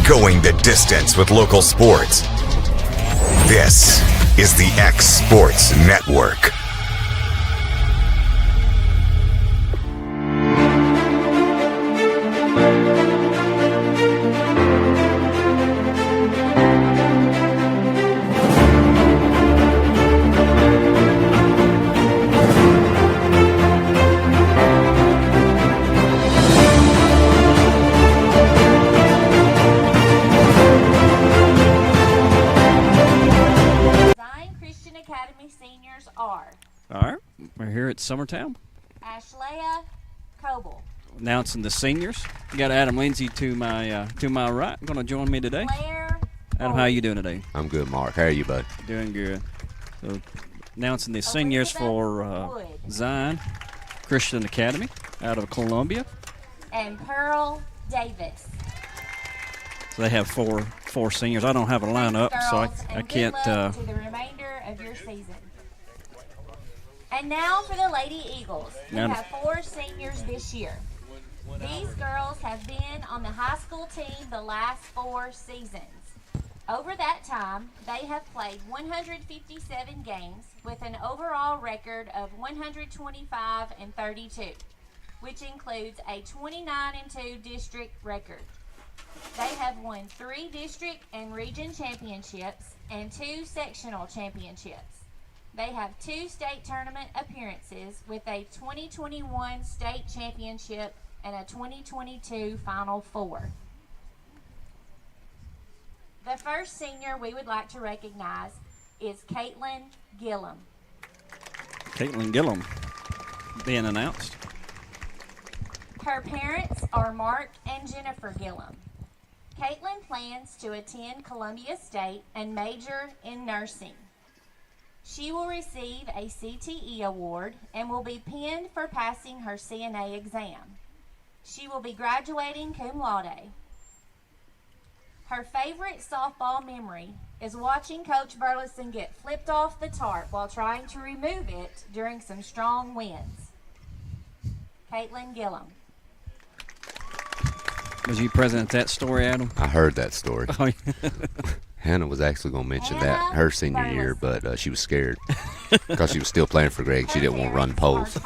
Going the distance with local sports. This is the X Sports Network. Summertown. Ashlea Coble. Announcing the seniors. You got Adam Lindsay to my right. Going to join me today. Claire Adam, how are you doing today? I'm good, Mark. How are you, bud? Doing good. So, announcing the seniors for Zion Christian Academy out of Columbia. And Pearl Davis. So they have four seniors. I don't have a lineup, so I can't. Good luck to the remainder of your season. And now for the Lady Eagles, who have 4 seniors this year. These girls have been on the high school team the last 4 seasons. Over that time, they have played 157 games with an overall record of 125-32, which includes a 29-2 district record. They have won 3 district and region championships and 2 sectional championships. They have 2 state tournament appearances with a 2021 state championship and a 2022 Final Four. The first senior we would like to recognize is Caitlin Gillum. Caitlin Gillum being announced. Her parents are Mark and Jennifer Gillum. Caitlin plans to attend Columbia State and major in nursing. She will receive a CTE award and will be pinned for passing her CNA exam. She will be graduating cum laude. Her favorite softball memory is watching Coach Burleson get flipped off the tarp while trying to remove it during some strong winds. Caitlin Gillum. Was you present at that story, Adam? I heard that story. Oh, yeah. Hannah was actually going to mention Hannah that her senior year, but she was scared because she was still playing for Greg. She didn't want to run poles.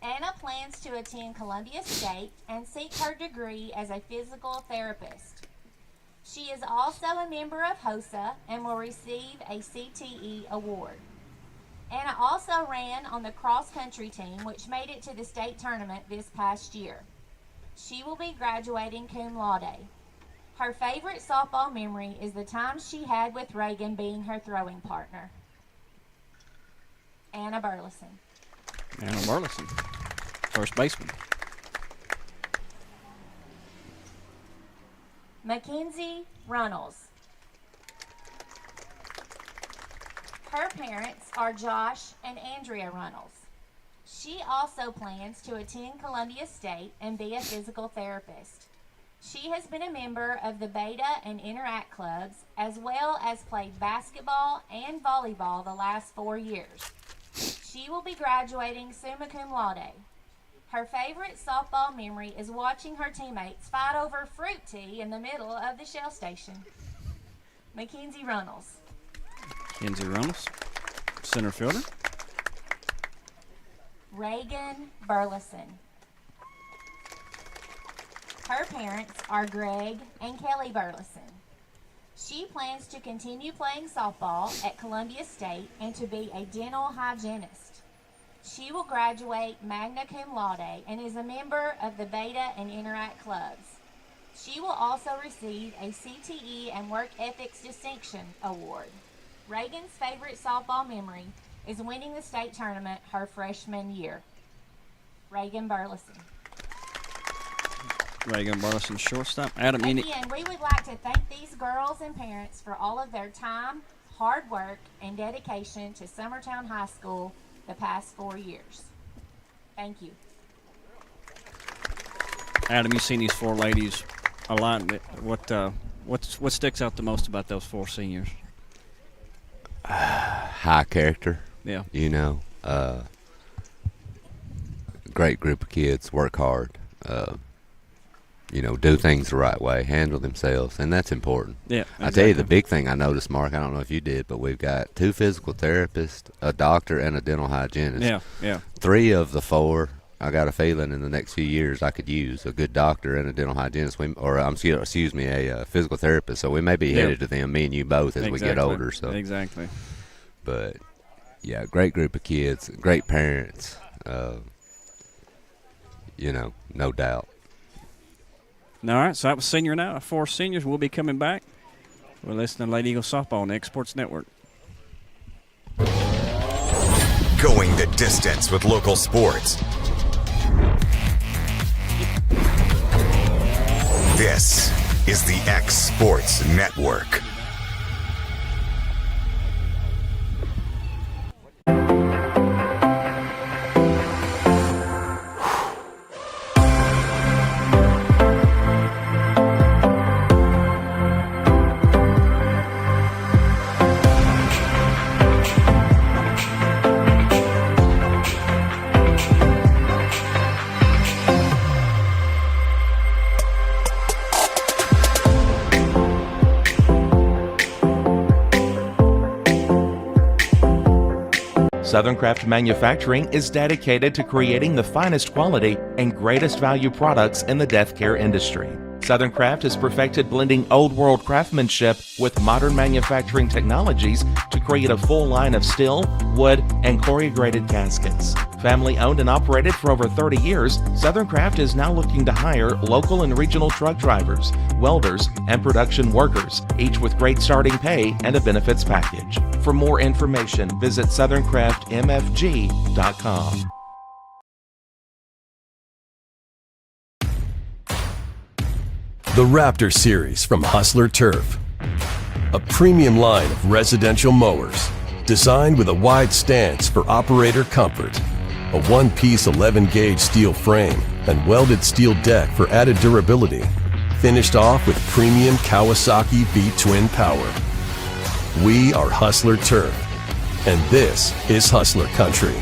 Anna plans to attend Columbia State and seek her degree as a physical therapist. She is also a member of HOSA and will receive a CTE award. Anna also ran on the cross-country team, which made it to the state tournament this past year. She will be graduating cum laude. Her favorite softball memory is the time she had with Reagan being her throwing partner. Anna Burleson. Anna Burleson, first baseman. Mackenzie Runnels. Her parents are Josh and Andrea Runnels. She also plans to attend Columbia State and be a physical therapist. She has been a member of the Beta and Interact clubs, as well as played basketball and volleyball the last 4 years. She will be graduating summa cum laude. Her favorite softball memory is watching her teammates fight over fruit tea in the middle of the shell station. Mackenzie Runnels. Mackenzie Runnels, center fielder. Reagan Burleson. Her parents are Greg and Kelly Burleson. She plans to continue playing softball at Columbia State and to be a dental hygienist. She will graduate magna cum laude and is a member of the Beta and Interact clubs. She will also receive a CTE and Work Ethics Distinction Award. Reagan's favorite softball memory is winning the state tournament her freshman year. Reagan Burleson. Reagan Burleson, shortstop. Adam, again, we would like to thank these girls and parents for all of their time, hard work, and dedication to Summertown High School the past 4 years. Thank you. Adam, you've seen these 4 ladies a lot. What sticks out the most about those 4 seniors? High character. Yeah. You know, great group of kids, work hard. do things the right way, handle themselves, and that's important. Yeah, I tell you, the big thing I noticed, Mark, I don't know if you did, but we've got 2 physical therapists, a doctor, and a dental hygienist. Yeah. 3 of the 4, I got a feeling in the next few years I could use a good doctor and a dental hygienist, a physical therapist. So we may be headed to them, me and you both, as we get older. So exactly. But yeah, great group of kids, great parents. No doubt. All right, so that was senior now. 4 seniors will be coming back. We're listening to Lady Eagle Softball on the X Sports Network. Going the distance with local sports. This is the X Sports Network. Southern Craft Manufacturing is dedicated to creating the finest quality and greatest value products in the death care industry. Southern Craft has perfected blending old world craftsmanship with modern manufacturing technologies to create a full line of steel, wood, and corrugated caskets. Family owned and operated for over 30 years, Southern Craft is now looking to hire local and regional truck drivers, welders, and production workers, each with great starting pay and a benefits package. For more information, visit southerncraftmfg.com. The Raptor Series from Hustler Turf. A premium line of residential mowers designed with a wide stance for operator comfort, a one-piece 11-gauge steel frame and welded steel deck for added durability, finished off with premium Kawasaki V-twin power. We are Hustler Turf, and this is Hustler Country.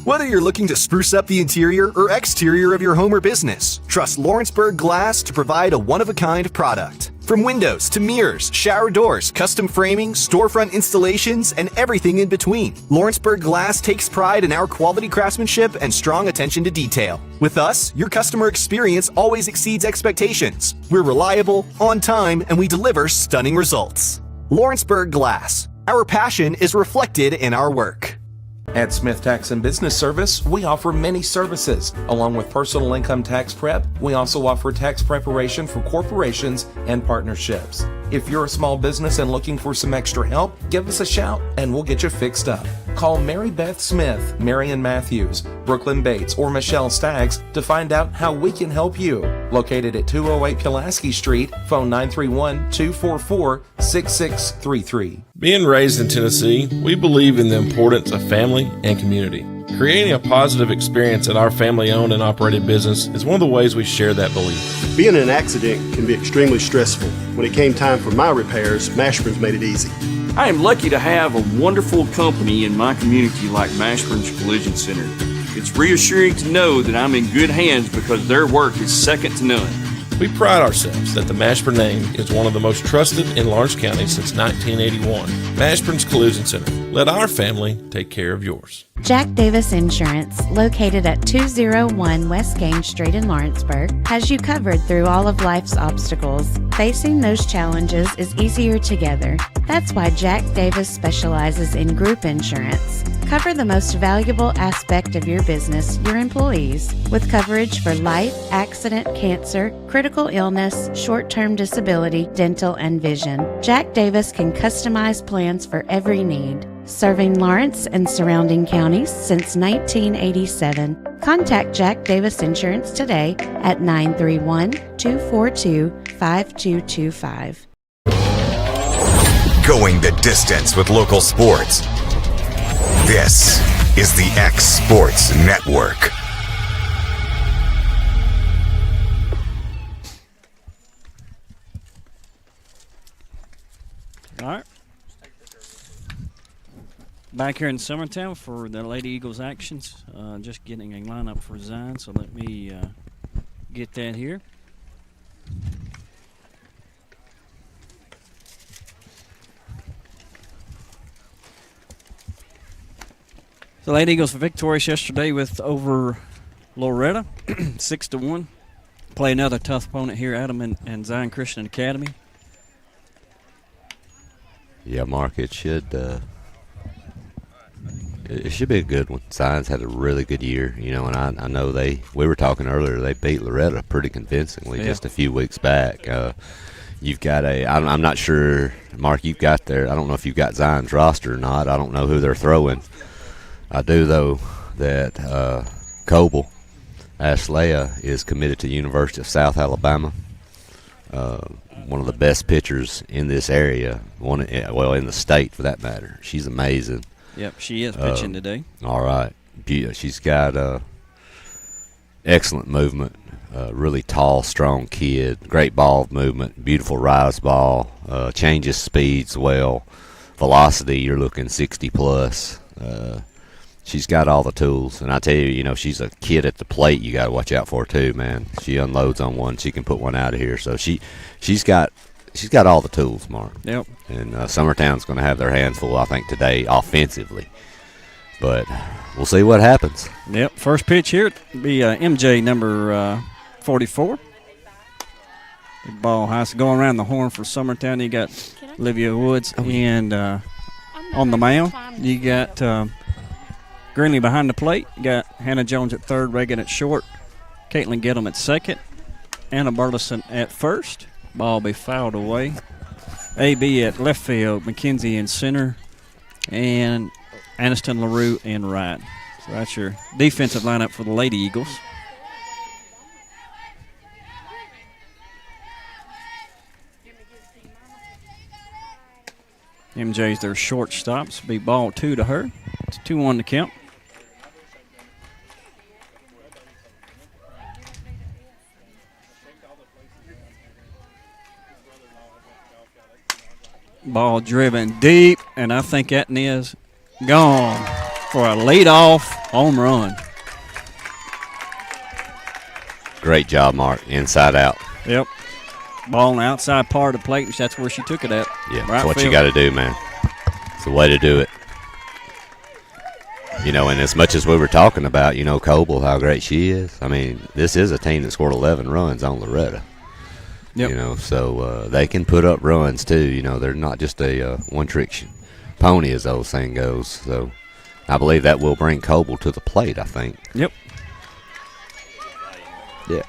Whether you're looking to spruce up the interior or exterior of your home or business, trust Lawrenceburg Glass to provide a one-of-a-kind product. From windows to mirrors, shower doors, custom framing, storefront installations, and everything in between, Lawrenceburg Glass takes pride in our quality craftsmanship and strong attention to detail. With us, your customer experience always exceeds expectations. We're reliable, on time, and we deliver stunning results. Lawrenceburg Glass. Our passion is reflected in our work. At Smith Tax and Business Service, we offer many services. Along with personal income tax prep, we also offer tax preparation for corporations and partnerships. If you're a small business and looking for some extra help, give us a shout and we'll get you fixed up. Call Mary Beth Smith, Marion Matthews, Brooklyn Bates, or Michelle Staggs to find out how we can help you. Located at 208 Pulaski Street, phone 931-244-6633. Being raised in Tennessee, we believe in the importance of family and community. Creating a positive experience at our family-owned and operated business is one of the ways we share that belief. Being in an accident can be extremely stressful. When it came time for my repairs, Mashburn's made it easy. I am lucky to have a wonderful company in my community like Mashburn's Collision Center. It's reassuring to know that I'm in good hands because their work is second to none. We pride ourselves that the Mashburn name is one of the most trusted in Lawrence County since 1981. Mashburn's Collision Center. Let our family take care of yours. Jack Davis Insurance, located at 201 West Gaines Street in Lawrenceburg, has you covered through all of life's obstacles. Facing those challenges is easier together. That's why Jack Davis specializes in group insurance. Cover the most valuable aspect of your business, your employees, with coverage for life, accident, cancer, critical illness, short-term disability, dental, and vision. Jack Davis can customize plans for every need. Serving Lawrence and surrounding counties since 1987. Contact Jack Davis Insurance today at 931-242-5225. Going the distance with local sports. This is the X Sports Network. All right. back here in Summertown for the Lady Eagles actions. Just getting a lineup for Zion, so let me get that here. The Lady Eagles were victorious yesterday over Loretta, 6-1. Play another tough opponent here, Adam and Zion Christian Academy. Yeah, Mark, it should be a good one. Zion's had a really good year, and I know we were talking earlier, they beat Loretta pretty convincingly just a few weeks back. You've got I'm not sure, Mark, you've got I don't know if you've got Zion's roster or not. I don't know who they're throwing. I do, though, that Coble, Ashlea, is committed to the University of South Alabama. One of the best pitchers in this area, in the state for that matter. She's amazing. Yep, she is pitching today. All right. She's got excellent movement, really tall, strong kid, great ball movement, beautiful rise ball, changes speeds well. Velocity, you're looking 60-plus. She's got all the tools, and I tell you, she's a kid at the plate you got to watch out for too, man. She unloads on one, she can put one out of here. So she's got all the tools, Mark. Yep. And Summertown's going to have their hands full, I think, today offensively. But we'll see what happens. Yep. First pitch here will be MJ number 44. Big ball has going around the horn for Summertown. You got Olivia Woods and on the mound. You got Greenlee behind the plate. You got Hannah Jones at third, Reagan at short, Caitlin Gettle at second, Anna Burleson at first. Ball will be fouled away. AB at left field, McKenzie in center, and Aniston LaRue in right. So that's your defensive lineup for the Lady Eagles. MJ's their shortstop. So be ball 2 to her. It's 2-1 to count. Ball driven deep, and I think that is gone for a leadoff home run. Great job, Mark. Inside out. Yep. Ball on the outside part of the plate, that's where she took it at. Yeah, right that's what field. you got to do, man. It's the way to do it. And as much as we were talking about, Coble, how great she is, I mean, this is a team that scored 11 runs on Loretta. Yep. So they can put up runs too. They're not just a one-trick pony, as the old saying goes. So I believe that will bring Coble to the plate, I think. Yep. Yeah.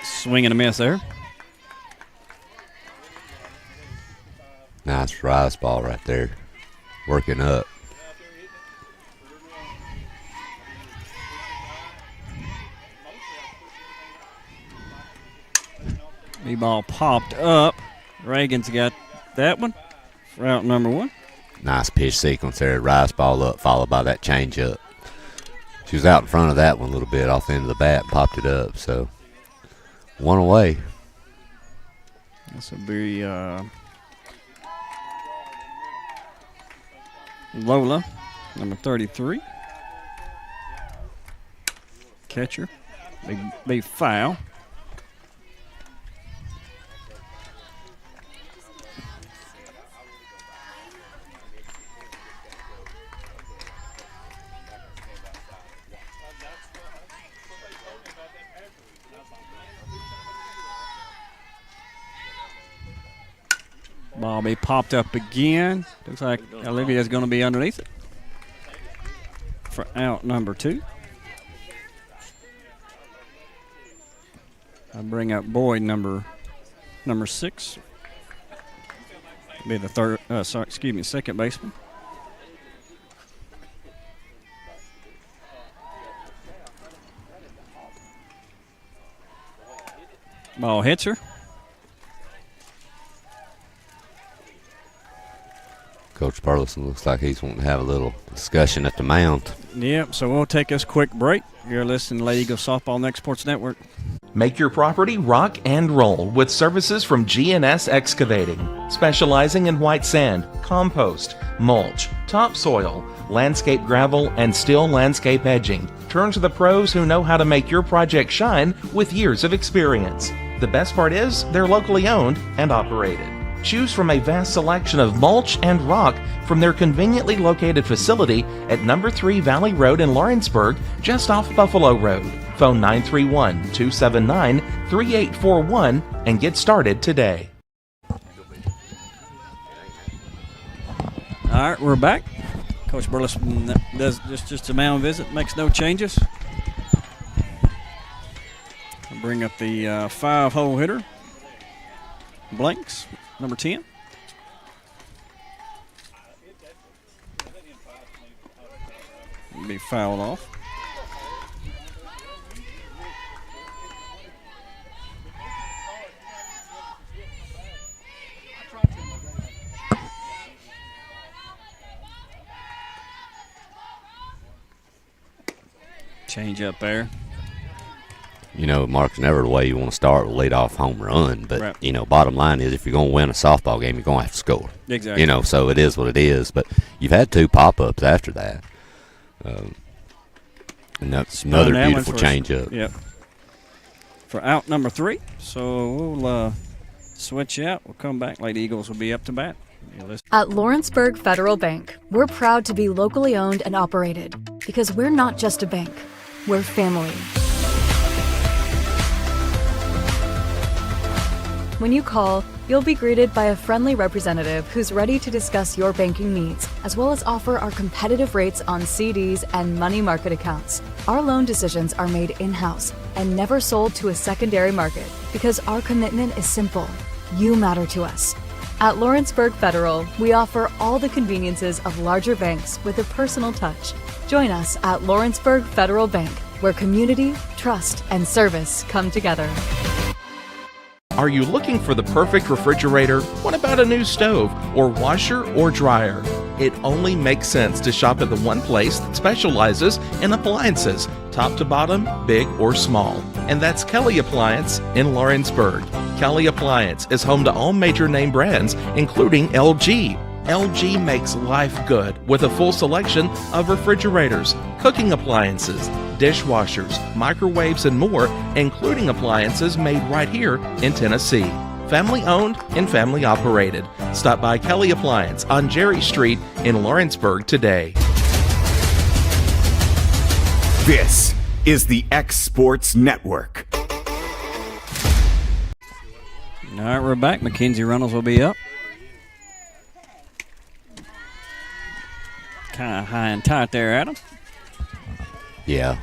Swing and a miss there. Nice rise ball right there. Working up. The ball popped up. Reagan's got that one. Route number 1. Nice pitch sequence there. Rise ball up, followed by that change up. She was out in front of that one a little bit off the end of the bat and popped it up. So 1 away. This will be Lola, number 33. Catcher. Big foul. Ball be popped up again. Looks like Olivia's going to be underneath it for out number 2. I bring up Boyd number 6. Be the second baseman. Ball hits her. Coach Burleson looks like he's wanting to have a little discussion at the mound. Yep, so we'll take this quick break. You're listening to Lady Eagle Softball Next Sports Network. Make your property rock and roll with services from G&S Excavating, specializing in white sand, compost, mulch, topsoil, landscape gravel, and steel landscape edging. Turn to the pros who know how to make your project shine with years of experience. The best part is they're locally owned and operated. Choose from a vast selection of mulch and rock from their conveniently located facility at number 3 Valley Road in Lawrenceburg, just off Buffalo Road. Phone 931-279-3841 and get started today. All right, we're back. Coach Burleson does just a mound visit, makes no changes. I'll bring up the 5-hole hitter, Blanks, number 10. It'll be fouled off. Change up there. You know, Mark's never the way you want to start with lead-off home run, but, right. You know, bottom line is if you're going to win a softball game, you're going to have to score. Exactly. You know, so it is what it is, but you've had 2 pop-ups after that. And that's another beautiful change-up. Yep. For out number 3, so we'll switch out. We'll come back. Lady Eagles will be up to bat. At Lawrenceburg Federal Bank, we're proud to be locally owned and operated because we're not just a bank, we're family. When you call, you'll be greeted by a friendly representative who's ready to discuss your banking needs, as well as offer our competitive rates on CDs and money market accounts. Our loan decisions are made in-house and never sold to a secondary market because our commitment is simple. You matter to us. At Lawrenceburg Federal, we offer all the conveniences of larger banks with a personal touch. Join us at Lawrenceburg Federal Bank, where community, trust, and service come together. Are you looking for the perfect refrigerator? What about a new stove or washer or dryer? It only makes sense to shop at the one place that specializes in appliances, top to bottom, big or small. And that's Kelly Appliance in Lawrenceburg. Kelly Appliance is home to all major name brands, including LG. LG makes life good with a full selection of refrigerators, cooking appliances, dishwashers, microwaves, and more, including appliances made right here in Tennessee. Family owned and family operated. Stop by Kelly Appliance on Jerry Street in Lawrenceburg today. This is the X Sports Network. All right, we're back. Mackenzie Reynolds will be up. Kind of high and tight there, Adam. Yeah.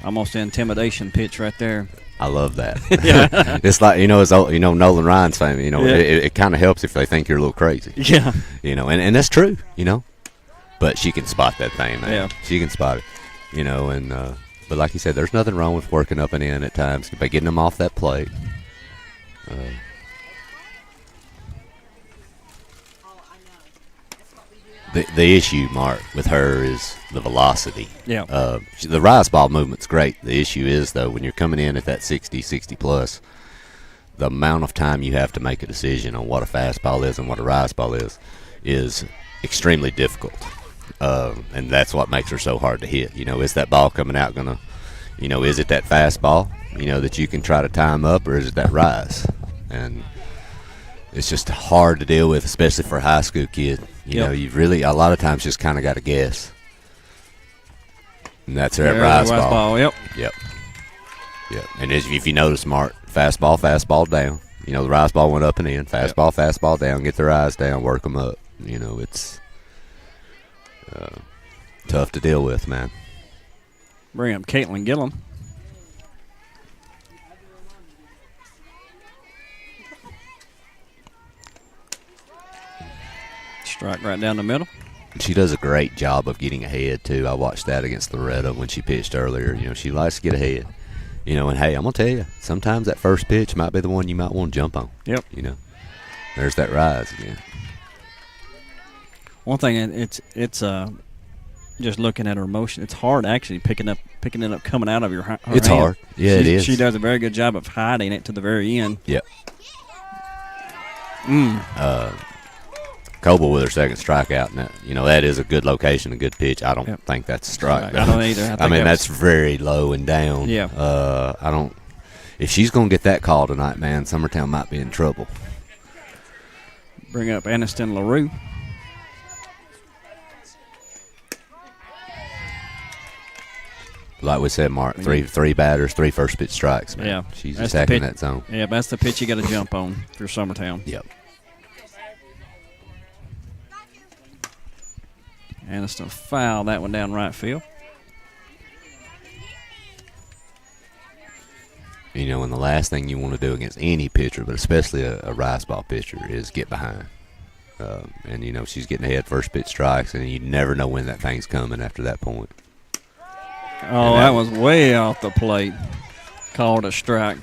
Almost an intimidation pitch right there. I love that. Yeah. It's like, it's Nolan Ryan's fame. It kind of helps if they think you're a little crazy. Yeah. And that's true, But she can spot that thing, man. Yeah. She can spot it, but like you said, there's nothing wrong with working up and in at times by getting them off that plate. The issue, Mark, with her is the velocity. Yeah. The rise ball movement's great. The issue is, though, when you're coming in at that 60 plus, the amount of time you have to make a decision on what a fastball is and what a rise ball is extremely difficult. And that's what makes her so hard to hit. Is that ball coming out going to, is it that fastball, that you can try to time up, or is it that rise? And it's just hard to deal with, especially for a high school kid. You've really, a lot of times, just kind of got to guess. And that's her rise ball. Yep. And if you notice, Mark, fastball down. The rise ball went up and in. Fastball down. Get their eyes down. Work them up. It's tough to deal with, man. Bring up Caitlin Gillum. Strike right down the middle. She does a great job of getting ahead, too. I watched that against Loretta when she pitched earlier. She likes to get ahead. And, hey, I'm going to tell you, sometimes that first pitch might be the one you might want to jump on. Yep. There's that rise again. One thing, it's just looking at her motion, it's hard actually picking it up coming out of her It's hand. hard. Yeah, it is. She does a very good job of hiding it to the very end. Yep. Coble with her second strikeout. Now, that is a good location, a good pitch. I don't think that's a strike. I don't either. I mean, that's very low and down. Yeah. I don't. If she's going to get that call tonight, man, Summertown might be in trouble. Bring up Aniston LaRue. Like we said, Mark, three batters, 3 first pitch strikes, man. Yeah. She's That's attacking that zone. Yeah, that's the pitch you got to jump on for Summertown. Yep. Aniston foul that one down right field. And the last thing you want to do against any pitcher, but especially a rice ball pitcher, is get behind. And she's getting ahead first pitch strikes, and you never know when that thing's coming after that point. Oh, that was way off the plate. Called a strike.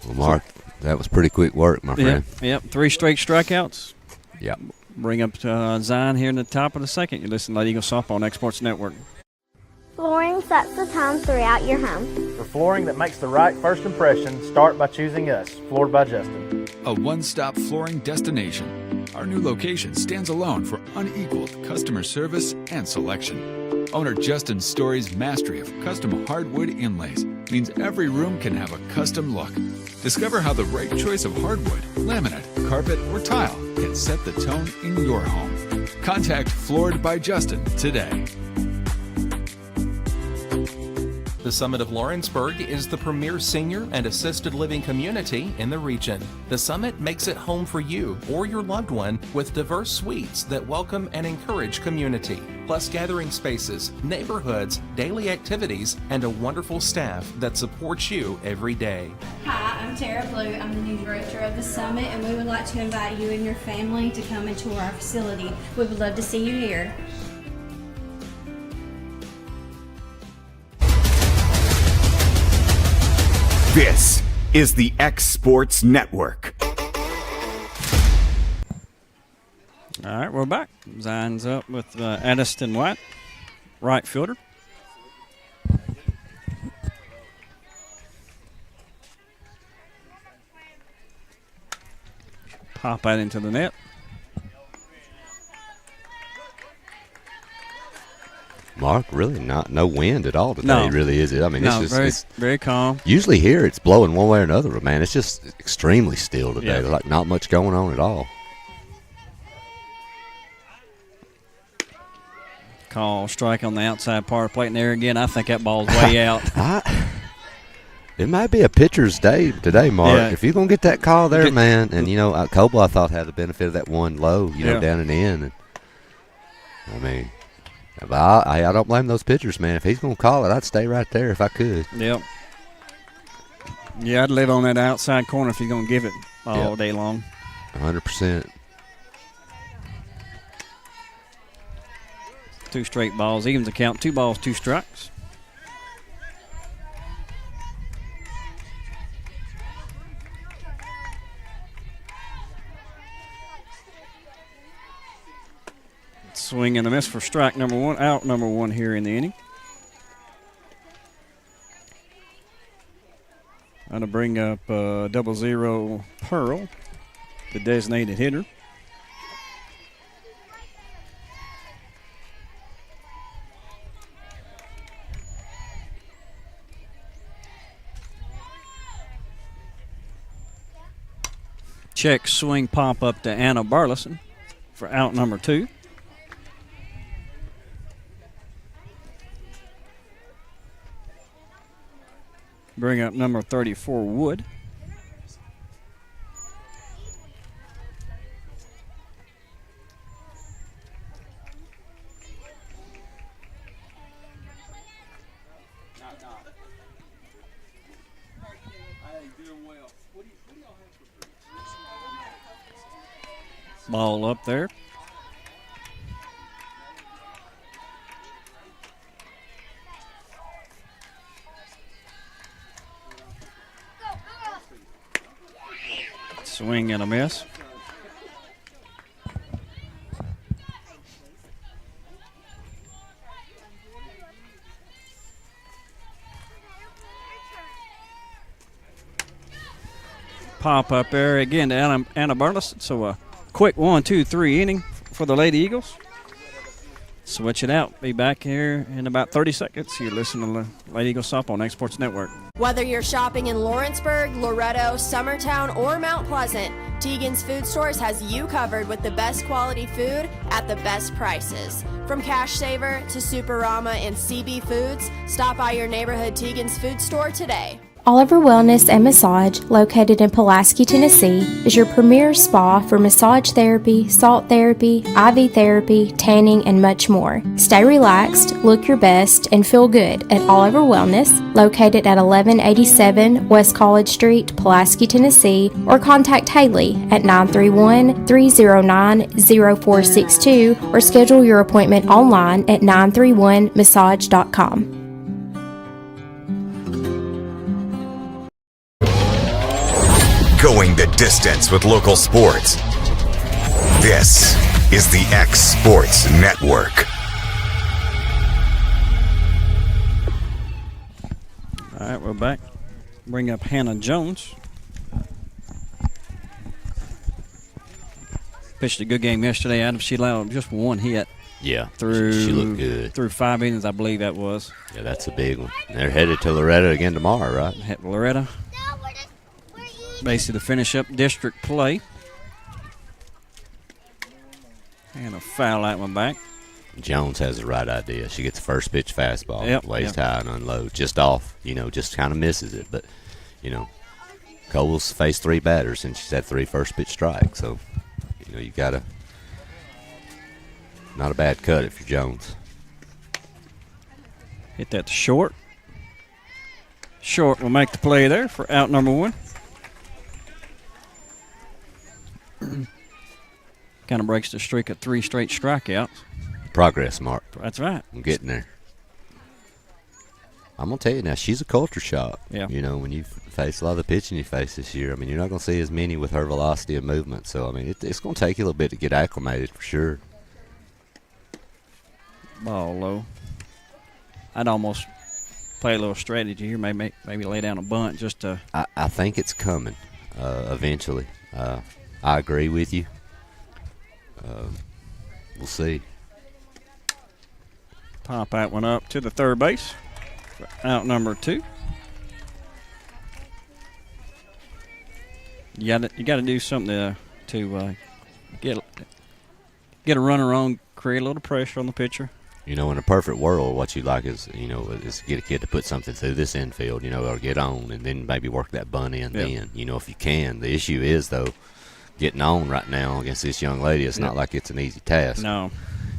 Well, Mark, that was pretty quick work, my friend. Yep. 3 straight strikeouts. Yep. Bring up Zion here in the top of the second. You listen to Eagle Softball on Exports Network. Flooring sets the tone throughout your home. For flooring that makes the right first impression, start by choosing us, Floored by Justin. A one-stop flooring destination. Our new location stands alone for unequaled customer service and selection. Owner Justin Story's mastery of custom hardwood inlays means every room can have a custom look. Discover how the right choice of hardwood, laminate, carpet, or tile can set the tone in your home. Contact Floored by Justin today. The Summit of Lawrenceburg is the premier senior and assisted living community in the region. The Summit makes it home for you or your loved one with diverse suites that welcome and encourage community, plus gathering spaces, neighborhoods, daily activities, and a wonderful staff that supports you every day. Hi, I'm Tara Blue. I'm the new director of the Summit, and we would like to invite you and your family to come and tour our facility. We would love to see you here. This is the X Sports Network. All right, we're back. Zion's up with Aniston White, right fielder. Pop that into the net. Mark, really no wind at all today, really, is it? I mean, it's just very calm. Usually here it's blowing one way or another, but man, it's just extremely still today. Yeah. There's like not much going on at all. Call strike on the outside part of the plate, and there again, I think that ball's way out. It might be a pitcher's day today, Mark. Yeah. If you're going to get that call there, man, and, Coble, I thought, had the benefit of that one low, down and in. And, I mean, but I don't blame those pitchers, man. If he's going to call it, I'd stay right there if I could. Yep. Yeah, I'd live on that outside corner if he's going to give it all day long. 100%. 2 straight balls, evens the count. 2 balls, 2 strikes. Swing and a miss for strike number 1, out number 1 here in the inning. Going to bring up 00 Pearl, the designated hitter. Check swing pop up to Anna Burleson for out number 2. Bring up number 34, Wood. Ball up there. Swing and a miss. pop up there again to Anna Burleson. So a quick 1-2-3 inning for the Lady Eagles. Switch it out. Be back here in about 30 seconds. You're listening to Lady Eagle Softball on X Sports Network. Whether you're shopping in Lawrenceburg, Loretto, Summertown, or Mount Pleasant, Tegan's Food Stores has you covered with the best quality food at the best prices. From Cash Saver to Superama and CB Foods, stop by your neighborhood Tegan's Food Store today. Oliver Wellness and Massage, located in Pulaski, Tennessee, is your premier spa for massage therapy, salt therapy, IV therapy, tanning, and much more. Stay relaxed, look your best, and feel good at Oliver Wellness, located at 1187 West College Street, Pulaski, Tennessee, or contact Haley at 931-309-0462 or schedule your appointment online at 931massage.com. Going the distance with local sports. This is the X Sports Network. All right, we're back. Bring up Hannah Jones. Pitched a good game yesterday, Adam. She allowed just one hit. Yeah, through she looked good. Through 5 innings, I believe that was. Yeah, that's a big one. They're headed to Loretto again tomorrow, right? Loretto. Basically to finish up district play. And a foul that one back. Jones has the right idea. She gets the first pitch fastball, waist high and unload, just off, just kind of misses it. But, Cole's faced 3 batters and she's had 3 first pitch strikes. So, you got to, not a bad cut if you're Jones. Hit that to short. Short will make the play there for out number 1. Kind of breaks the streak of 3 straight strikeouts. Progress, Mark. That's right. I'm getting there. I'm going to tell you now, she's a culture shock. Yeah. When you face a lot of the pitching you face this year, you're not going to see as many with her velocity of movement. So, it's going to take you a little bit to get acclimated for sure. Ball low. I'd almost play a little strategy here, maybe lay down a bunt just to. I think it's coming eventually. I agree with you. We'll see. Pop that one up to the third base. Out number 2. You got to do something to get a runner on, create a little pressure on the pitcher. In a perfect world, what you like is get a kid to put something through this infield, or get on, and then maybe work that bunt in. Then, if you can. The issue is though, getting on right now against this young lady. It's not like it's an easy task. No.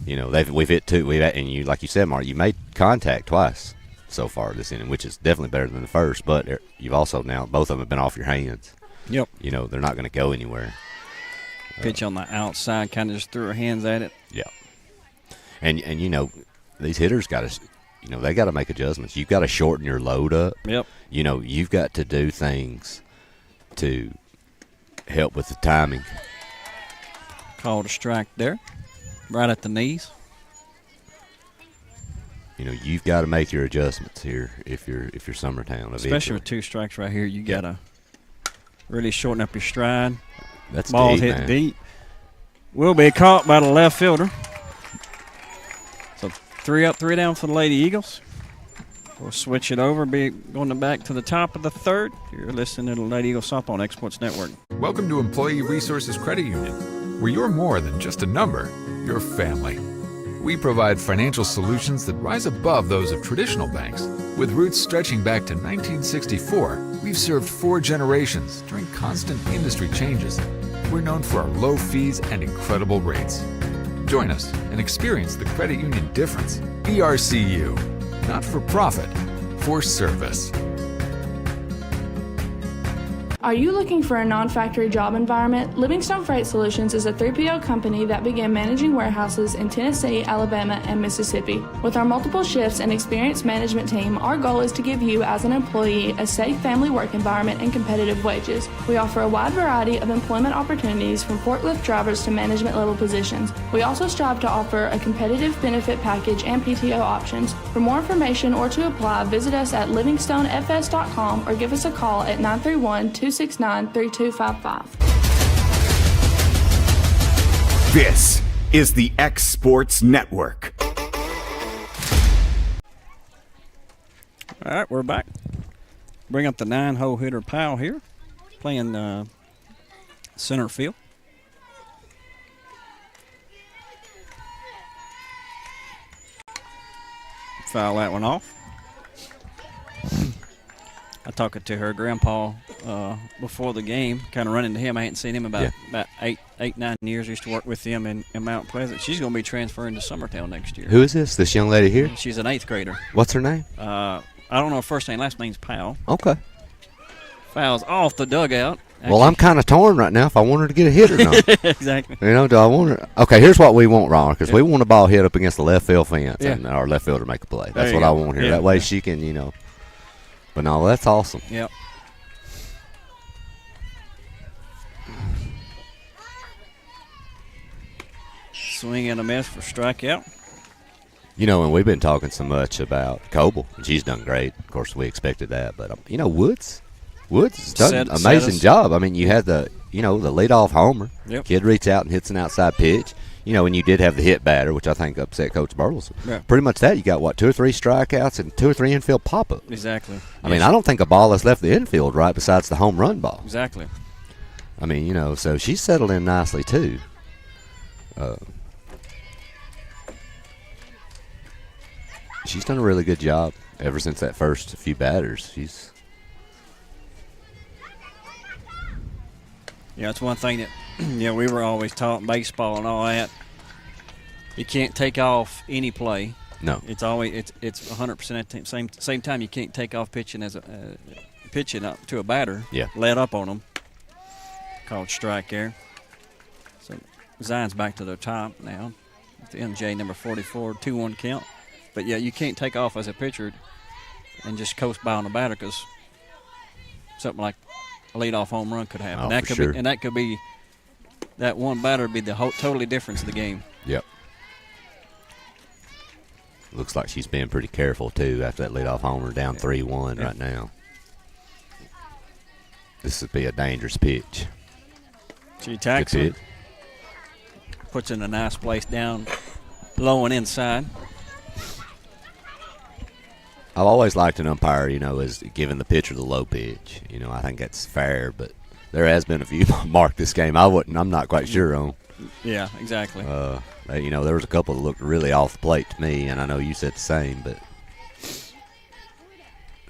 We've hit 2. And you, like you said, Mark, you made contact twice so far this inning, which is definitely better than the first. But you've also now both of them have been off your hands. Yep. They're not going to go anywhere. Pitch on the outside, kind of just threw her hands at it. Yeah. And these hitters got to, they got to make adjustments. You've got to shorten your load up. Yep. You've got to do things to help with the timing. Called a strike there, right at the knees. You've got to make your adjustments here if you're Summertown. Eventually. Especially with 2 strikes right here, you got to really shorten up your stride. That's ball deep, hit man. deep. Will be caught by the left fielder. So 3 up, 3 down for the Lady Eagles. We'll switch it over, be going back to the top of the 3rd. You're listening to the Lady Eagle Softball on X Sports Network. Welcome to Employee Resources Credit Union, where you're more than just a number, you're family. We provide financial solutions that rise above those of traditional banks. With roots stretching back to 1964, we've served 4 generations during constant industry changes. We're known for our low fees and incredible rates. Join us and experience the credit union difference. ERCU, not for profit, for service. Are you looking for a non-factory job environment? Livingstone Freight Solutions is a 3PL company that began managing warehouses in Tennessee, Alabama, and Mississippi. With our multiple shifts and experienced management team, our goal is to give you, as an employee, a safe family work environment and competitive wages. We offer a wide variety of employment opportunities from forklift drivers to management level positions. We also strive to offer a competitive benefit package and PTO options. For more information or to apply, visit us at livingstonefs.com or give us a call at 931-2 269-3255. This is the X Sports Network. All right, we're back. Bring up the 9-hole hitter Powell here, playing center field. Foul that one off. I talked to her grandpa before the game, kind of running to him. I hadn't seen him about 9 years. Used to work with him in Mount Pleasant. She's going to be transferring to Summertown next year. Who is this young lady here? She's an 8th grader. What's her name? I don't know her first name. Last name's Powell. Okay. Fouls off the dugout. Well, I'm kind of torn right now if I want her to get a hit or not. Exactly. You know, do I want her? Okay, here's what we want, Ron, because we want a ball hit up against the left field fence and our left fielder make a play. That's what I want here. That way she can, you know. But no, that's awesome. Yep. Swing and a miss for strikeout. You know, and we've been talking so much about Coble, and she's done great. Of course, we expected that. But, you know, Woods has done an amazing job. I mean, you had the leadoff homer. Yep. Kid reaches out and hits an outside pitch. You know, and you did have the hit batter, which I think upset Coach Burleson. Yeah. Pretty much that. You got, 2 or 3 strikeouts and 2 or 3 infield pop-ups. Exactly. I mean, I don't think a ball has left the infield right besides the home run ball. Exactly. I mean, you know, so she's settled in nicely, too. She's done a really good job ever since that first few batters. Yeah, that's one thing that we were always taught in baseball and all that. You can't take off any play. No. It's always it's 100% at the same time. You can't take off pitching pitching up to a batter. Yeah. Let up on them. Called strike there. So Zion's back to the top now. The MJ number 44, 2-1 count. But yeah, you can't take off as a pitcher and just coast by on the batter because something like a leadoff home run could happen. Oh, That for sure. could be that one batter would be the totally difference of the game. Yep. Looks like she's being pretty careful, too, after that leadoff homer down 3-1 right now. This would be a dangerous pitch. She attacks it. Puts it in a nice place down low and inside. I've always liked an umpire, you know, as giving the pitcher the low pitch. You know, I think that's fair, but there has been a few marked this game I'm not quite sure on. Yeah, exactly. You know, there was a couple that looked really off the plate to me, and I know you said the same, but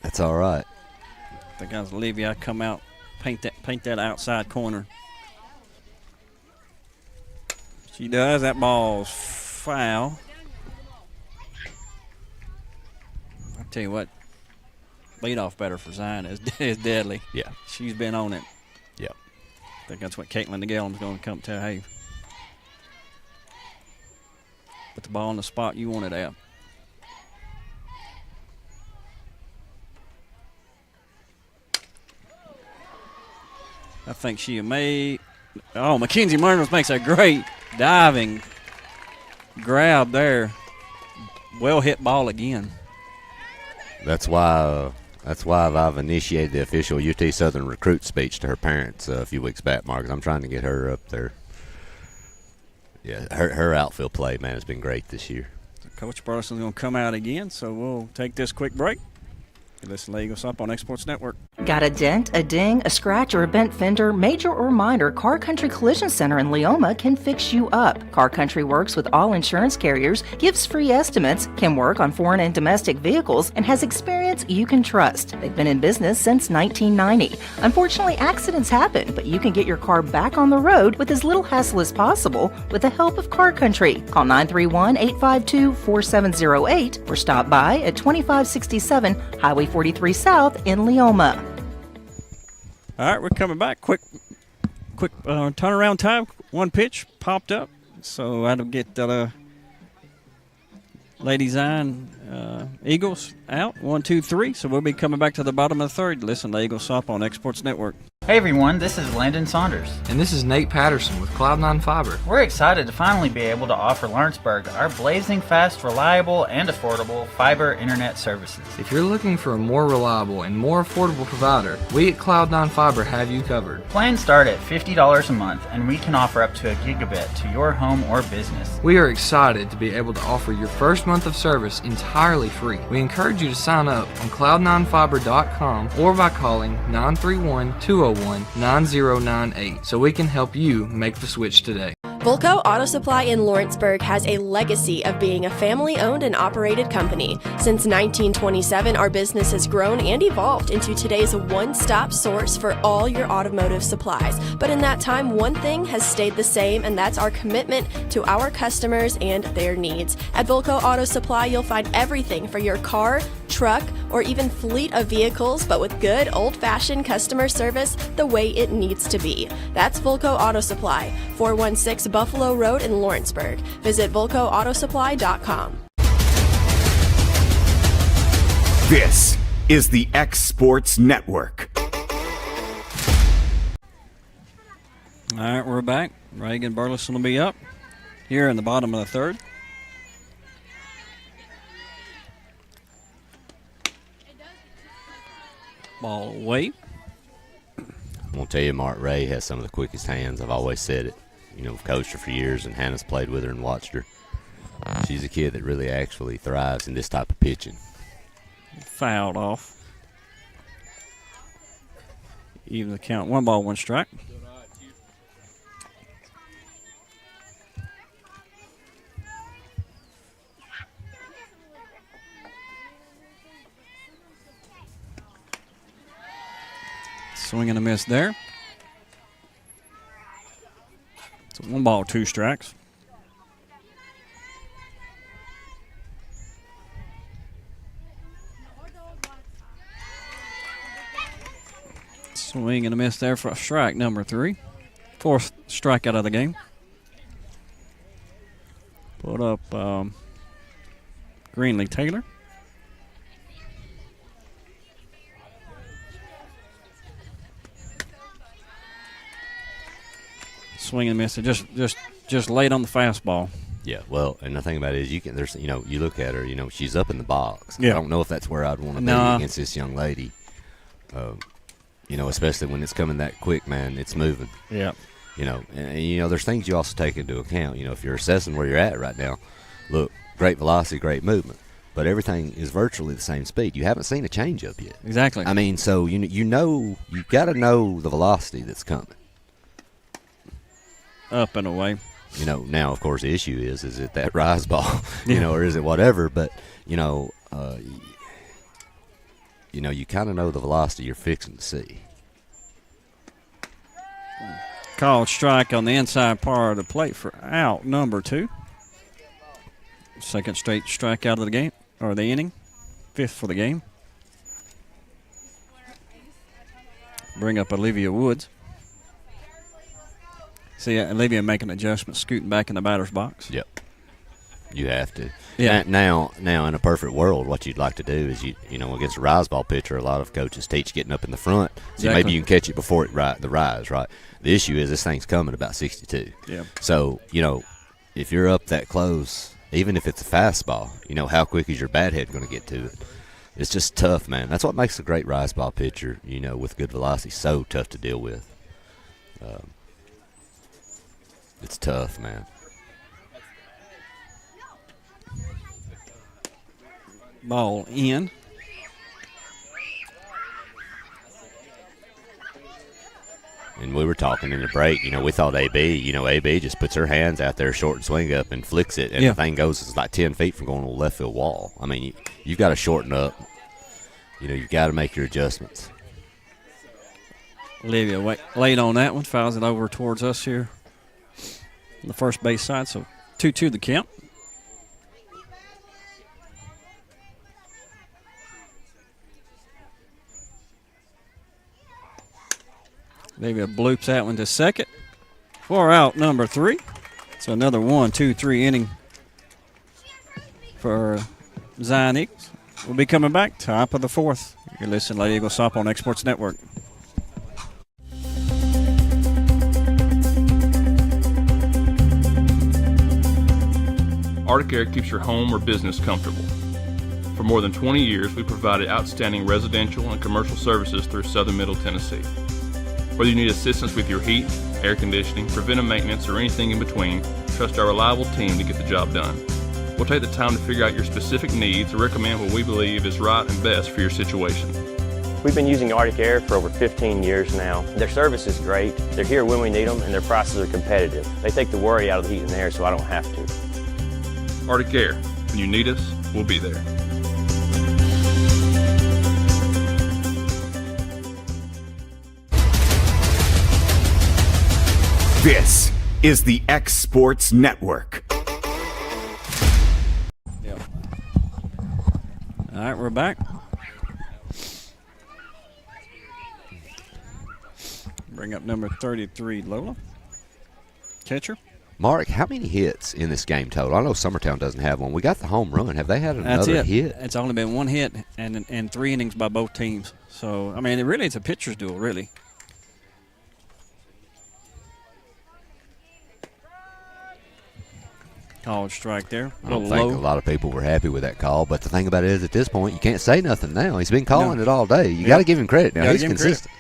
that's all right. I think I was Levy. I come out, paint that outside corner. She does. That ball's foul. I tell you what, leadoff batter for Zion is deadly. Yeah. She's been on it. Yep. I think that's what Caitlin DeGalen's going to come to. Hey, put the ball in the spot you want it at. I think she may. Oh, Mackenzie Murners makes a great diving grab there. Well hit ball again. That's why I've initiated the official UT Southern recruit speech to her parents a few weeks back, Marcus. I'm trying to get her up there. Yeah, her outfield play, man, has been great this year. Coach Burleson's going to come out again, so we'll take this quick break. You listen to Eagles Up on Exports Network. Got a dent, a ding, a scratch, or a bent fender? Major or minor, Car Country Collision Center in Leoma can fix you up. Car Country works with all insurance carriers, gives free estimates, can work on foreign and domestic vehicles, and has experience you can trust. They've been in business since 1990. Unfortunately, accidents happen, but you can get your car back on the road with as little hassle as possible with the help of Car Country. Call 931-852-4708 or stop by at 2567 Highway 43 South in Leoma. All right, we're coming back. Quick turnaround time. One pitch popped up, so that'll get Lady Zion Eagles out. 1, 2, 3. So we'll be coming back to the bottom of the third. Listen to Eagles Up on Exports Network. Hey everyone, this is Landon Saunders. And this is Nate Patterson with Cloud9 Fiber. We're excited to finally be able to offer Lawrenceburg our blazing fast, reliable, and affordable fiber internet services. If you're looking for a more reliable and more affordable provider, we at Cloud9 Fiber have you covered. Plans start at $50 a month, and we can offer up to a gigabit to your home or business. We are excited to be able to offer your first month of service entirely free. We encourage you to sign up on cloud9fiber.com or by calling 931-201-9098 so we can help you make the switch today. Volco Auto Supply in Lawrenceburg has a legacy of being a family-owned and operated company. Since 1927, our business has grown and evolved into today's one-stop source for all your automotive supplies. But in that time, one thing has stayed the same, and that's our commitment to our customers and their needs. At Volco Auto Supply, you'll find everything for your car, truck, or even fleet of vehicles, but with good old-fashioned customer service the way it needs to be. That's Volco Auto Supply, 416 Buffalo Road in Lawrenceburg. Visit VolcoAutosupply.com. This is the X Sports Network. All right, we're back. Reagan Burleson will be up here in the bottom of the third. Ball away. I'm going to tell you, Mark Ray has some of the quickest hands. I've always said it. You know, I've coached her for years, and Hannah's played with her and watched her. She's a kid that really actually thrives in this type of pitching. Fouled off. Even the count. 1 ball, 1 strike. Swing and a miss there. It's 1 ball, 2 strikes. Swing and a miss there for strike number 3. 4th strikeout of the game. Put up Greenlee Taylor. Swing and miss it, just late on the fastball. Yeah, well, and the thing about it is, you look at her, she's up in the box. Yeah. I don't know if that's where I'd want to be against this young lady. Especially when it's coming that quick, man, it's moving. Yeah. And there's things you also take into account. If you're assessing where you're at right now, look, great velocity, great movement, but everything is virtually the same speed. You haven't seen a changeup yet. Exactly. I mean, so you've got to know the velocity that's coming. Up and away. Now, of course, the issue is it that rise ball, or is it whatever? But, you kind of know the velocity you're fixing to see. Called strike on the inside part of the plate for out number 2. Second straight strikeout of the game, or the inning. 5th for the game. Bring up Olivia Woods. See, Olivia making adjustments, scooting back in the batter's box. Yep. You have to. Yeah. Now, in a perfect world, what you'd like to do is, against a rise ball pitcher, a lot of coaches teach getting up in the front. So Exactly. maybe you can catch it before the rise, right? The issue is this thing's coming about 62. Yeah. So, if you're up that close, even if it's a fastball, how quick is your bat head going to get to it? It's just tough, man. That's what makes a great rise ball pitcher, with good velocity, so tough to deal with. It's tough, man. Ball in. And we were talking in the break, we thought AB, AB just puts her hands out there, short and swing up, and flicks it, and the thing goes, it's like 10 feet from going to the left field wall. I mean, you've got to shorten up. You've got to make your adjustments. Olivia late on that one, fouls it over towards us here on the first base side, so 2-2 the count. Olivia bloops that one to second. For out number 3. So another 1-2-3 inning for Zion Eagles. We'll be coming back top of the 4th. You're listening to Lady Eagle Softball on Exports Network. Arctic Air keeps your home or business comfortable. For more than 20 years, we provided outstanding residential and commercial services through Southern Middle Tennessee. Whether you need assistance with your heat, air conditioning, preventive maintenance, or anything in between, trust our reliable team to get the job done. We'll take the time to figure out your specific needs and recommend what we believe is right and best for your situation. We've been using Arctic Air for over 15 years now. Their service is great, they're here when we need them, and their prices are competitive. They take the worry out of the heat and air so I don't have to. Arctic Air, when you need us, we'll be there. This is the X Sports Network. All right, we're back. Bring up number 33, Lola. Catcher. Mark, how many hits in this game total? I know Summertown doesn't have one. We got the home run. Have they had another hit? It's only been one hit and 3 innings by both teams. So, I mean, it's a pitcher's duel, really. Called strike there. I don't think a lot of people were happy with that call, but the thing about it is, at this point, you can't say nothing now. He's been calling it all day. You got to give him credit. Now he's consistent.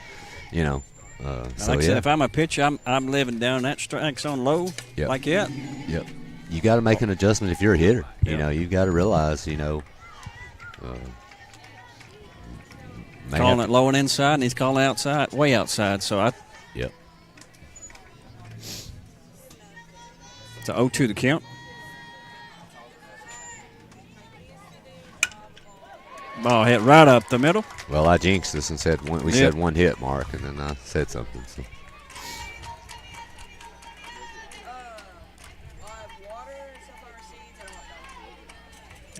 You know. Like I said, if I'm a pitcher, I'm living down that strike zone low like that. Yep. You got to make an adjustment if you're a hitter. You know, you've got to realize, calling it low and inside, and he's calling outside, way outside. So Yep. It's a 0-2 the count. Ball hit right up the middle. Well, I jinxed this and said said one hit, Mark, and then I said something. So.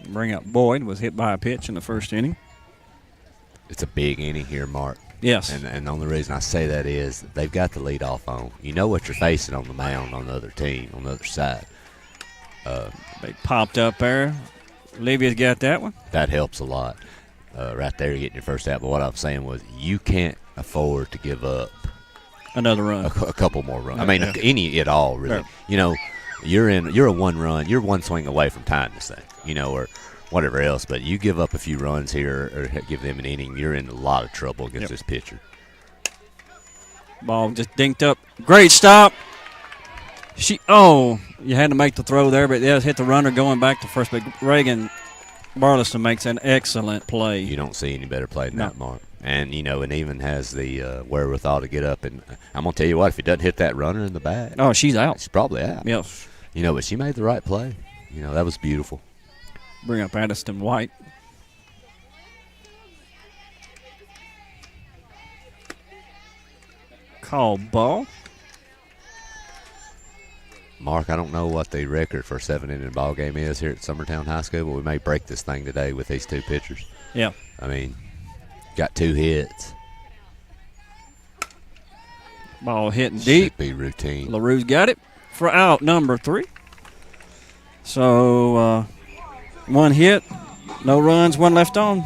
Bring up Boyd, was hit by a pitch in the first inning. It's a big inning here, Mark. Yes. And the only reason I say that is they've got the leadoff on. You know what you're facing on the mound on the other team, on the other side. They popped up there. Olivia's got that one. That helps a lot. Right there, you're getting your first out. But what I'm saying was you can't afford to give up another run, a couple more runs. I mean, any at all, really. Sure. You know, you're a one run. You're one swing away from tying this thing, or whatever else. But you give up a few runs here or give them an inning, you're in a lot of trouble against this pitcher. Ball just dinked up. Great stop. You had to make the throw there, but hit the runner going back to first. But Reagan Barleston makes an excellent play. You don't see any better play than that, Mark. And, and even has the wherewithal to get up. And I'm going to tell you what, if he doesn't hit that runner in the back. Oh, she's out. She's probably out. Yes. But she made the right play. That was beautiful. Bring up Addiston White. Call ball. Mark, I don't know what the record for a 7-inning ball game is here at Summertown High School, but we may break this thing today with these two pitchers. Yeah. I mean, got 2 hits. Ball hitting deep. Should be routine. LaRue's got it for out number 3. So, 1 hit, no runs, 1 left on.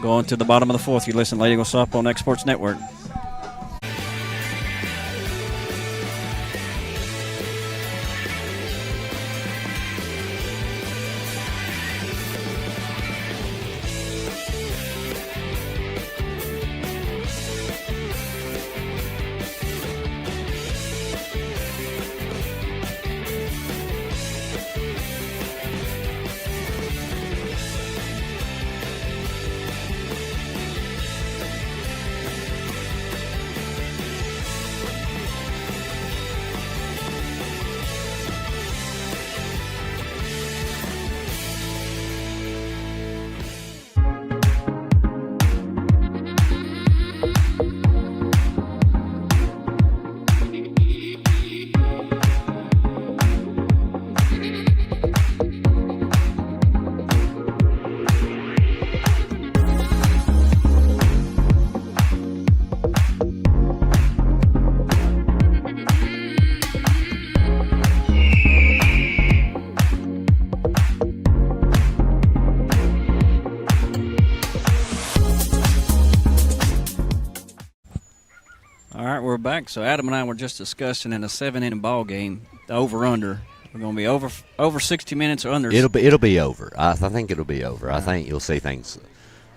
Going to the bottom of the 4th. You listen to Lady Eagle Softball on X Sports Network. Back. So Adam and I were just discussing in a 7-inning ball game, the over-under We're going to be over 60 minutes or under. It'll be over. I think it'll be over. I think you'll see things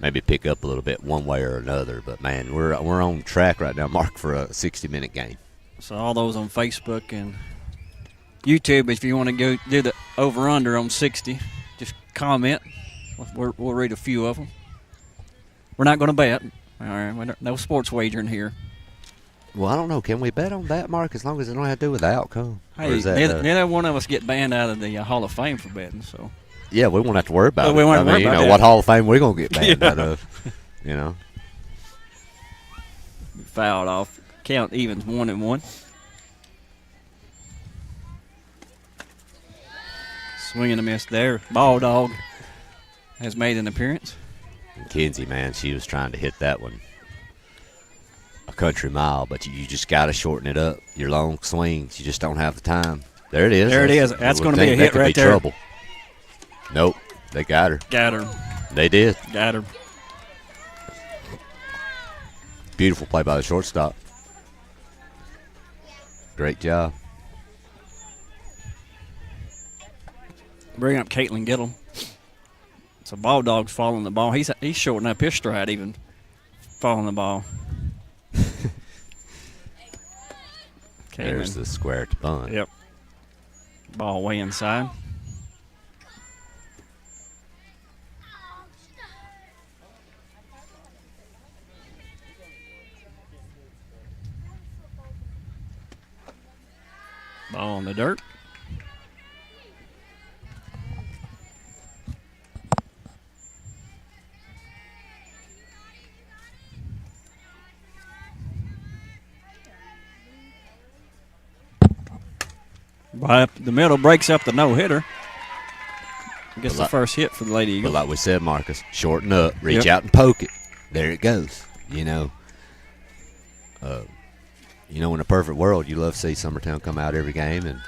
maybe pick up a little bit one way or another. But man, we're on track right now, Mark, for a 60-minute game. So all those on Facebook and YouTube, if you want to go do the over under on 60, just comment. We'll read a few of them. We're not going to bet. All right, no sports wagering here. Well, I don't know. Can we bet on that, Mark, as long as it don't have to do with the outcome? Hey, neither one of us get banned out of the Hall of Fame for betting, so. Yeah, we won't have to worry about it. We won't worry about that. What Hall of Fame we're going to get banned out of, you know. Fouled off. Count evens 1-1. Swing and a miss there. Ball dog has made an appearance. And Kinsey, man, she was trying to hit that one a country mile, but you just got to shorten it up. Your long swings, you just don't have the time. There it is. There it is. That's going to be a hit right there. Trouble. Nope, they got her. Got her. They did. Got her. Beautiful play by the shortstop. Great job. Bring up Caitlin Gittle. So ball dog's following the ball. He's shortening up his stride even, following the ball. There's the square to bunt. Yep. Ball way inside. Ball on the dirt. Right up the middle, breaks up the no-hitter. Gets the first hit for the Lady Eagles. But like we said, Marcus, shorten up, reach out and poke it. There it goes. You know, in a perfect world, you love to see Summertown come out every game and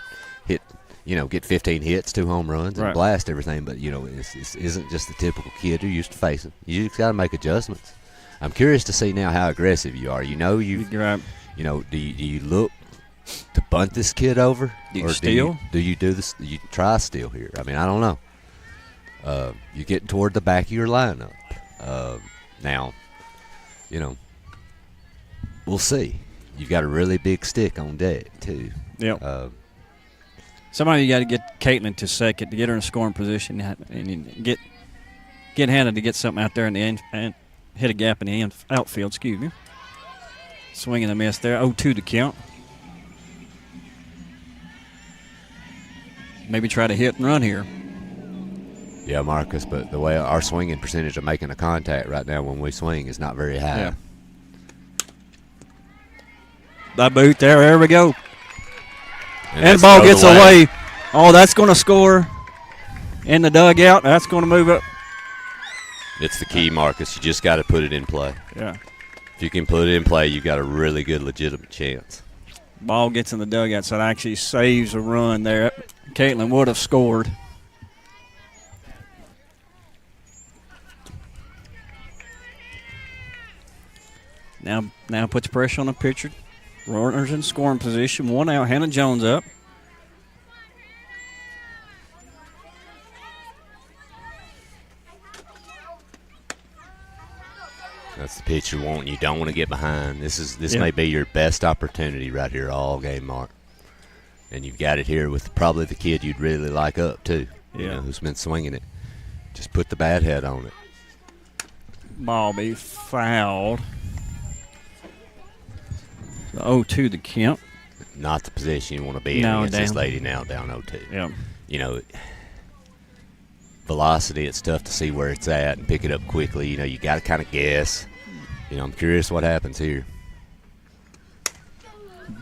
hit, get 15 hits, 2 home runs, and blast everything. But, it isn't just the typical kid you're used to facing. You just got to make adjustments. I'm curious to see now how aggressive you are. You're right. Do you look to bunt this kid over? Do you steal? Do you do this? You try steal here. I mean, I don't know. You're getting toward the back of your lineup. Now, we'll see. You've got a really big stick on deck, too. Yep. Somehow you got to get Caitlin to second to get her in a scoring position and get Hannah to get something out there in the end and hit a gap in the outfield. Excuse me. Swing and a miss there. 0-2 to count. Maybe try to hit and run here. Yeah, Marcus, but the way our swinging percentage of making a contact right now when we swing is not very high. Yeah. That boot there we go. And the ball gets away. Oh, that's going to score in the dugout. That's going to move up. It's the key, Marcus. You just got to put it in play. Yeah. If you can put it in play, you've got a really good, legitimate chance. Ball gets in the dugout, so it actually saves a run there. Caitlin would have scored. Now puts pressure on the pitcher. Runners in scoring position. 1 out. Hannah Jones up. That's the pitch you want. You don't want to get behind. This may be your best opportunity right here all game, Mark. And you've got it here with probably the kid you'd really like up, too. Who's been swinging it. Just put the bat head on it. Ball be fouled. The 0-2 to Kemp. Not the position you want to be in against this lady now down 0-2. Yeah. Velocity, it's tough to see where it's at and pick it up quickly. You got to kind of guess. I'm curious what happens here.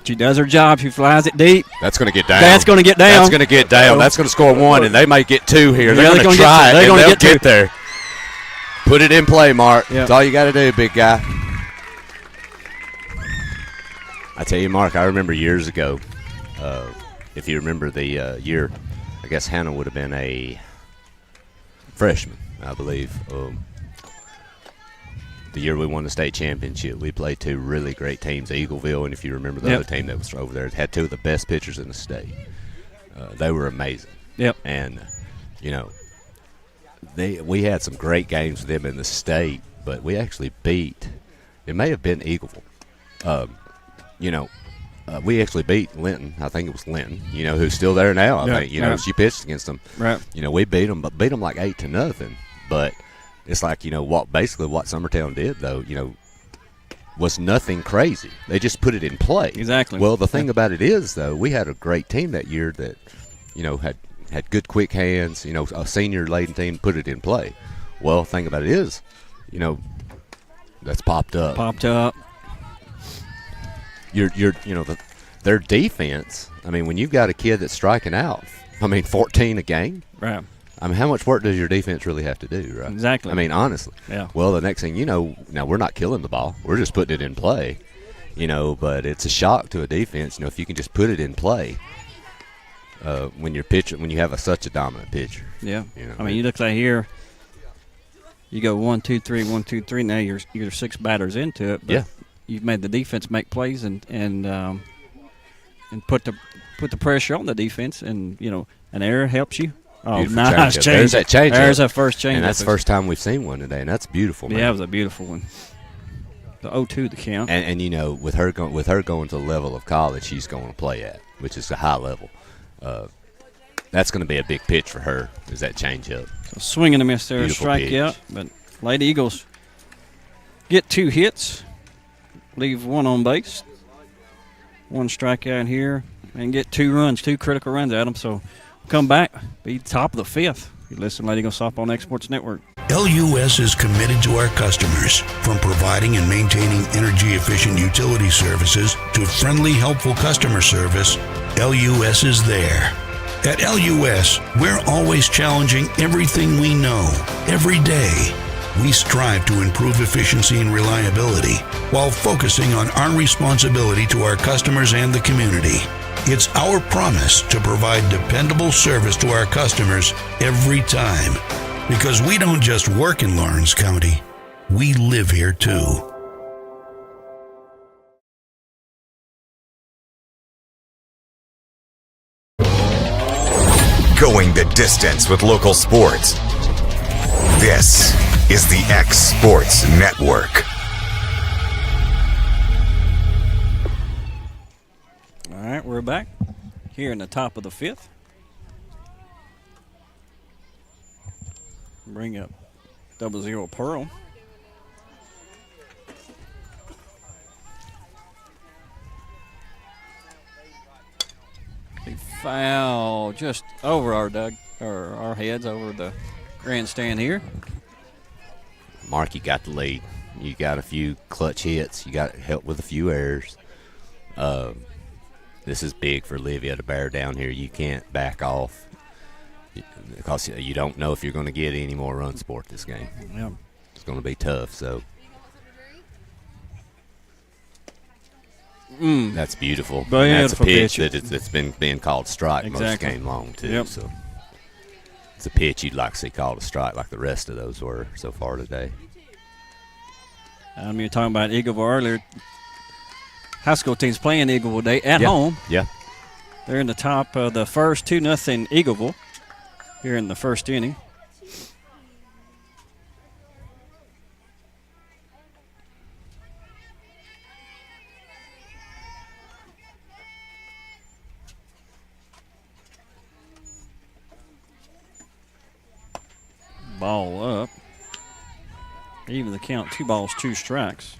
She does her job. She flies it deep. That's going to get down. That's going to get down. That's going to get down. That's going to score 1, and they might get 2 here. They're going to try it, and they'll get there. Put it in play, Mark. Yep. That's all you got to do, big guy. I tell you, Mark, I remember years ago, if you remember the year, I guess Hannah would have been a freshman, I believe. The year we won the state championship, we played 2 really great teams, Eagleville, and if you remember the other team that was over there, it had 2 of the best pitchers in the state. They were amazing. Yep. And, we had some great games with them in the state, but we actually beat. It may have been Eagleville. We actually beat Linton. I think it was Linton. Who's still there now. I think. She pitched against them. Right. We beat them, but beat them like 8-0. But it's like what Summertown did though. Was nothing crazy. They just put it in play. Exactly. Well, the thing about it is though, we had a great team that year that, had good quick hands. A senior laden team put it in play. Well, the thing about it is, that's popped up. Their defense. I mean, when you've got a kid that's striking out, 14 a game. Right. I mean, how much work does your defense really have to do, right? Exactly. I mean, honestly. Yeah. Well, the next thing you know, now we're not killing the ball. We're just putting it in play, but it's a shock to a defense, if you can just put it in play when you have such a dominant pitcher. Yeah. You look like here, you go 1, 2, 3, 1, 2, 3. Now you're 6 batters into it. But yeah. You've made the defense make plays and put the pressure on the defense, and an error helps you. Oh, beautiful nice change. There's that change. There's that first change. And that's the first time we've seen one today, and that's beautiful, man. Yeah, it was a beautiful one. The 0-2 the count. And with her going to the level of college she's going to play at, which is a high level, that's going to be a big pitch for her, is that changeup. So swing and a miss there, strike out. But Lady Eagles get 2 hits, leave 1 on base, 1 strikeout here, and get 2 runs, 2 critical runs at them. So come back, be top of the 5th. You listen to Lady Eagle Softball on Exports Network. LUS is committed to our customers, from providing and maintaining energy-efficient utility services to friendly, helpful customer service. LUS is there. At LUS, we're always challenging everything we know, every day. We strive to improve efficiency and reliability while focusing on our responsibility to our customers and the community. It's our promise to provide dependable service to our customers every time. Because we don't just work in Lawrence County, we live here too. Going the distance with local sports. This is the X Sports Network. All right, we're back here in the top of the 5th. Bring up 00 Pearl. Big foul just over our heads, over the grandstand here. Mark, you got the lead. You got a few clutch hits. You got help with a few errors. This is big for Livia to bear down here. You can't back off because you don't know if you're going to get any more run support this game. Yeah. It's going to be tough. So that's beautiful. That's a pitch that's been being called strike most game long too. Yep. So it's a pitch you'd like to see called a strike, like the rest of those were so far today. You were talking about Eagleville earlier. High school teams playing Eagleville today at home. Yeah. They're in the top of the first, 2-0 Eagleville here in the first inning. Ball up. Even the count, 2 balls, 2 strikes.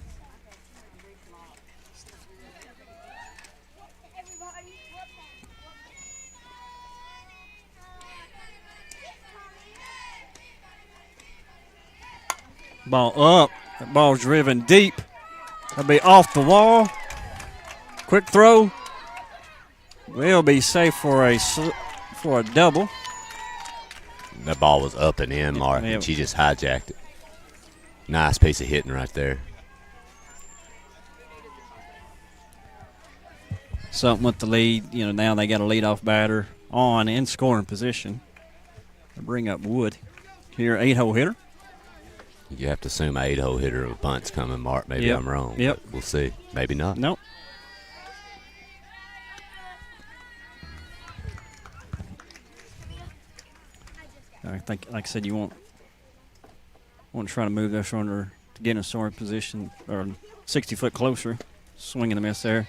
Ball up. That ball's driven deep. That'll be off the wall. Quick throw. Will be safe for a double. That ball was up and in, Mark, and she just hijacked it. Nice piece of hitting right there. Something with the lead. Now they got a leadoff batter on in scoring position. They bring up Wood here, 8-hole hitter. You have to assume 8-hole hitter with bunts coming, Mark. Maybe I'm wrong. Yep. But we'll see. Maybe not. Nope. I think, like I said, you want to try to move this runner to get in a scoring position or 60 foot closer. Swing and a miss there.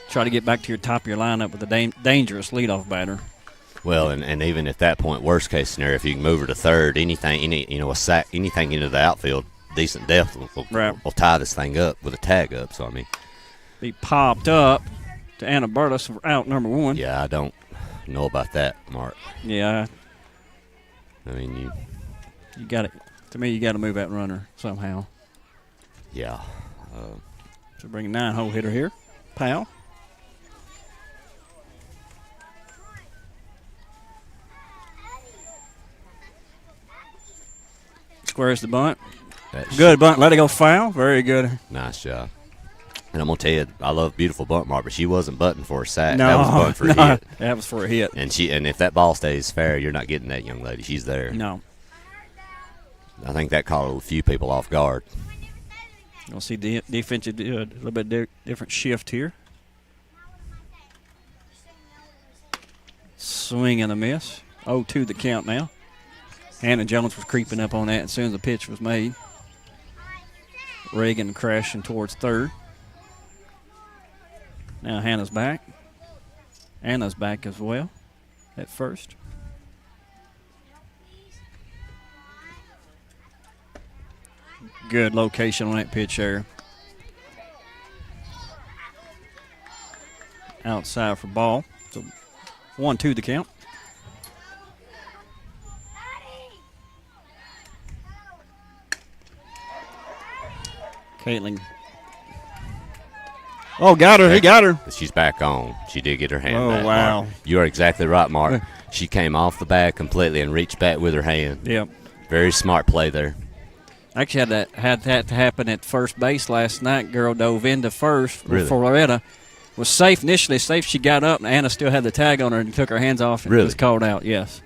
Try to get back to your top of your lineup with a dangerous leadoff batter. Well, and even at that point, worst case scenario, if you can move her to third, a sack, anything into the outfield, decent depth will tie this thing up with a tag up. So I mean, be popped up to Anna Burles for out number 1. Yeah, I don't know about that, Mark. Yeah. I mean, you got it. To me, you got to move that runner somehow. Yeah. So bring a 9-hole hitter here, Powell. Squares the bunt. Good bunt. Let it go foul. Very good. Nice job. And I'm going to tell you, I love beautiful bunt, Mark, but she wasn't butting for a sack. No, that was bunt for a hit. That was for a hit. And if that ball stays fair, you're not getting that young lady. She's there. No. I think that caught a few people off guard. You'll see defensive do a little bit different shift here. Swing and a miss. 0-2 the count now. Hannah Jones was creeping up on that as soon as the pitch was made. Reagan crashing towards third. Now Hannah's back. Anna's back as well at first. Good location on that pitch there. Outside for ball. So 1-2 the count. Caitlin. Oh, got her. He got her. She's back on. She did get her hand back. Oh, wow. Mark. You are exactly right, Mark. She came off the bag completely and reached back with her hand. Yep. Very smart play there. Actually, had that to happen at first base last night. Girl dove into first for Loretta. Was safe initially. Safe. She got up, and Anna still had the tag on her and took her hands off and was called out. Yes.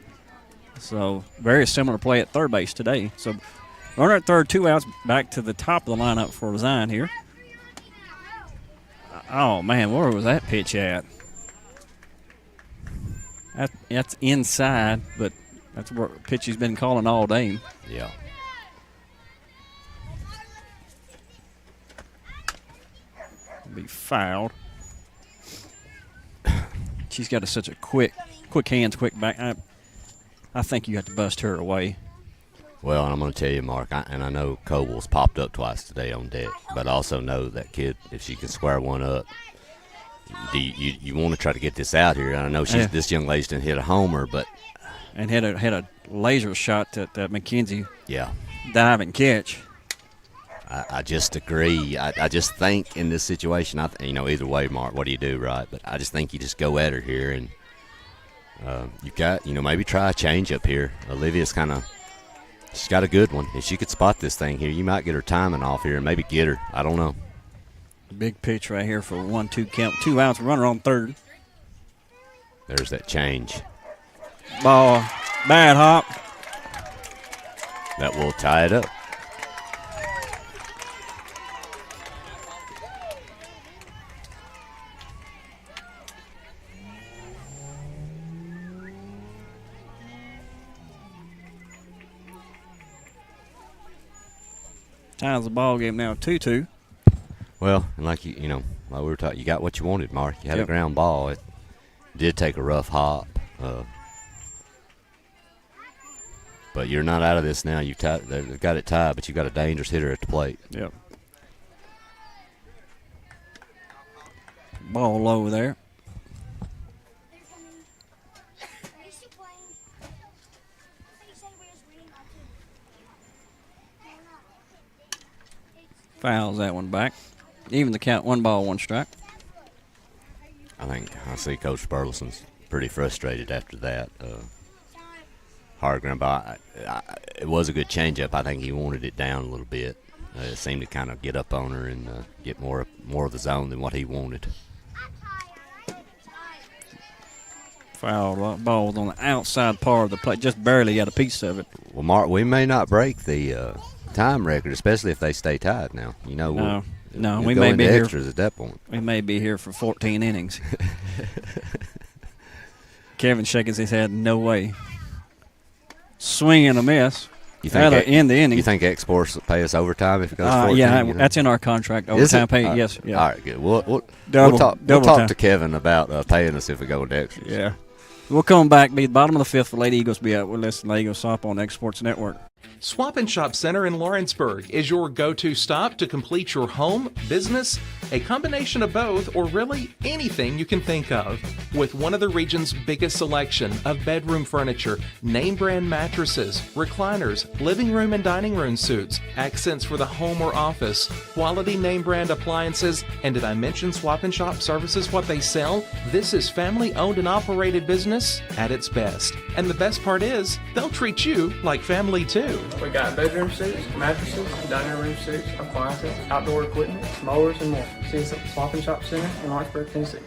So very similar play at third base today. So runner at third, 2 outs, back to the top of the lineup for Zion here. Oh, man, where was that pitch at? That's inside, but that's where pitch he's been calling all day. Yeah. Be fouled. She's got such a quick hands, quick back. I think you have to bust her away. Well, and I'm going to tell you, Mark, I know Coble's popped up twice today on deck, but I also know that kid, if she can square one up, you want to try to get this out here. I know this young lady's didn't hit a homer, but and had a laser shot at McKenzie. Yeah, dive and catch. I just agree. I just think in this situation, either way, Mark, what do you do, right? But I just think you just go at her here, and you've got, maybe try a change up here. Olivia's she's got a good one. If she could spot this thing here, you might get her timing off here and maybe get her. I don't know. Big pitch right here for 1-2 count. 2 outs, runner on third. There's that change. Ball, bad hop. That will tie it up. Ties the ball game now 2-2. Well, and like like we were talking, you got what you wanted, Mark. You had a ground ball. It did take a rough hop, but you're not out of this now. They've got it tied, but you've got a dangerous hitter at the plate. Yep. Ball low there. Fouls that one back. Even the count, 1 ball, 1 strike. I see Coach Burleson's pretty frustrated after that. Hard ground ball. It was a good changeup. I think he wanted it down a little bit. It seemed to kind of get up on her and get more of the zone than what he wanted. Foul ball was on the outside part of the plate. Just barely got a piece of it. Well, Mark, we may not break the time record, especially if they stay tied now. No, we go may into be extras here at that point. We may be here for 14 innings. Kevin shaking his head, no way. swing and a miss. You think end the inning. You think exports will pay us overtime if it goes 14? Yeah, that's in our contract. Overtime pay, yes. Yeah. All right, good. We'll Double talk time. to Kevin about paying us if we go into extras. Yeah. We'll come back, be the bottom of the fifth for Lady Eagles. Be out. We'll listen to Lady Eagles Softball on X Sports Network. Swap and Shop Center in Lawrenceburg is your go-to stop to complete your home, business, a combination of both, or really anything you can think of. With one of the region's biggest selection of bedroom furniture, name brand mattresses, recliners, living room and dining room suites, accents for the home or office, quality name brand appliances, and did I mention Swap and Shop services what they sell? This is family owned and operated business at its best. And the best part is, they'll treat you like family too. We got bedroom suites, mattresses, dining room suites, appliances, outdoor equipment, mowers, and more. See us at the Swap and Shop Center in Lawrenceburg, Tennessee.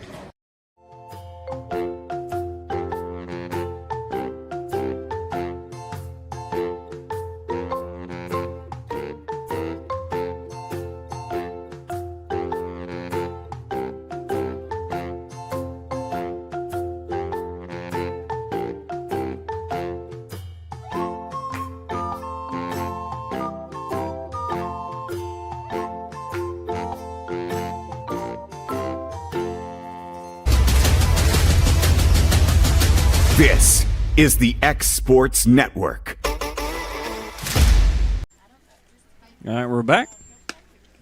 This is the X Sports Network. All right, we're back.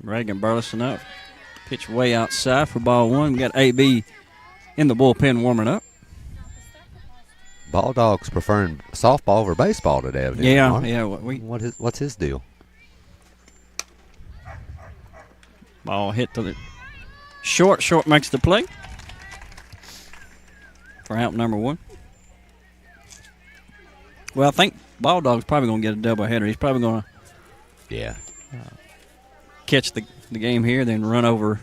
Reagan Burleson up. Pitch way outside for ball one. We got AB in the bullpen warming up. Ball Dog's preferring softball over baseball today, evidently. Yeah. What's his deal? Ball hit to the short. Short makes the play for out number one. Well, I think Ball Dog's probably going to get a doubleheader. He's probably going to catch the game here, then run over.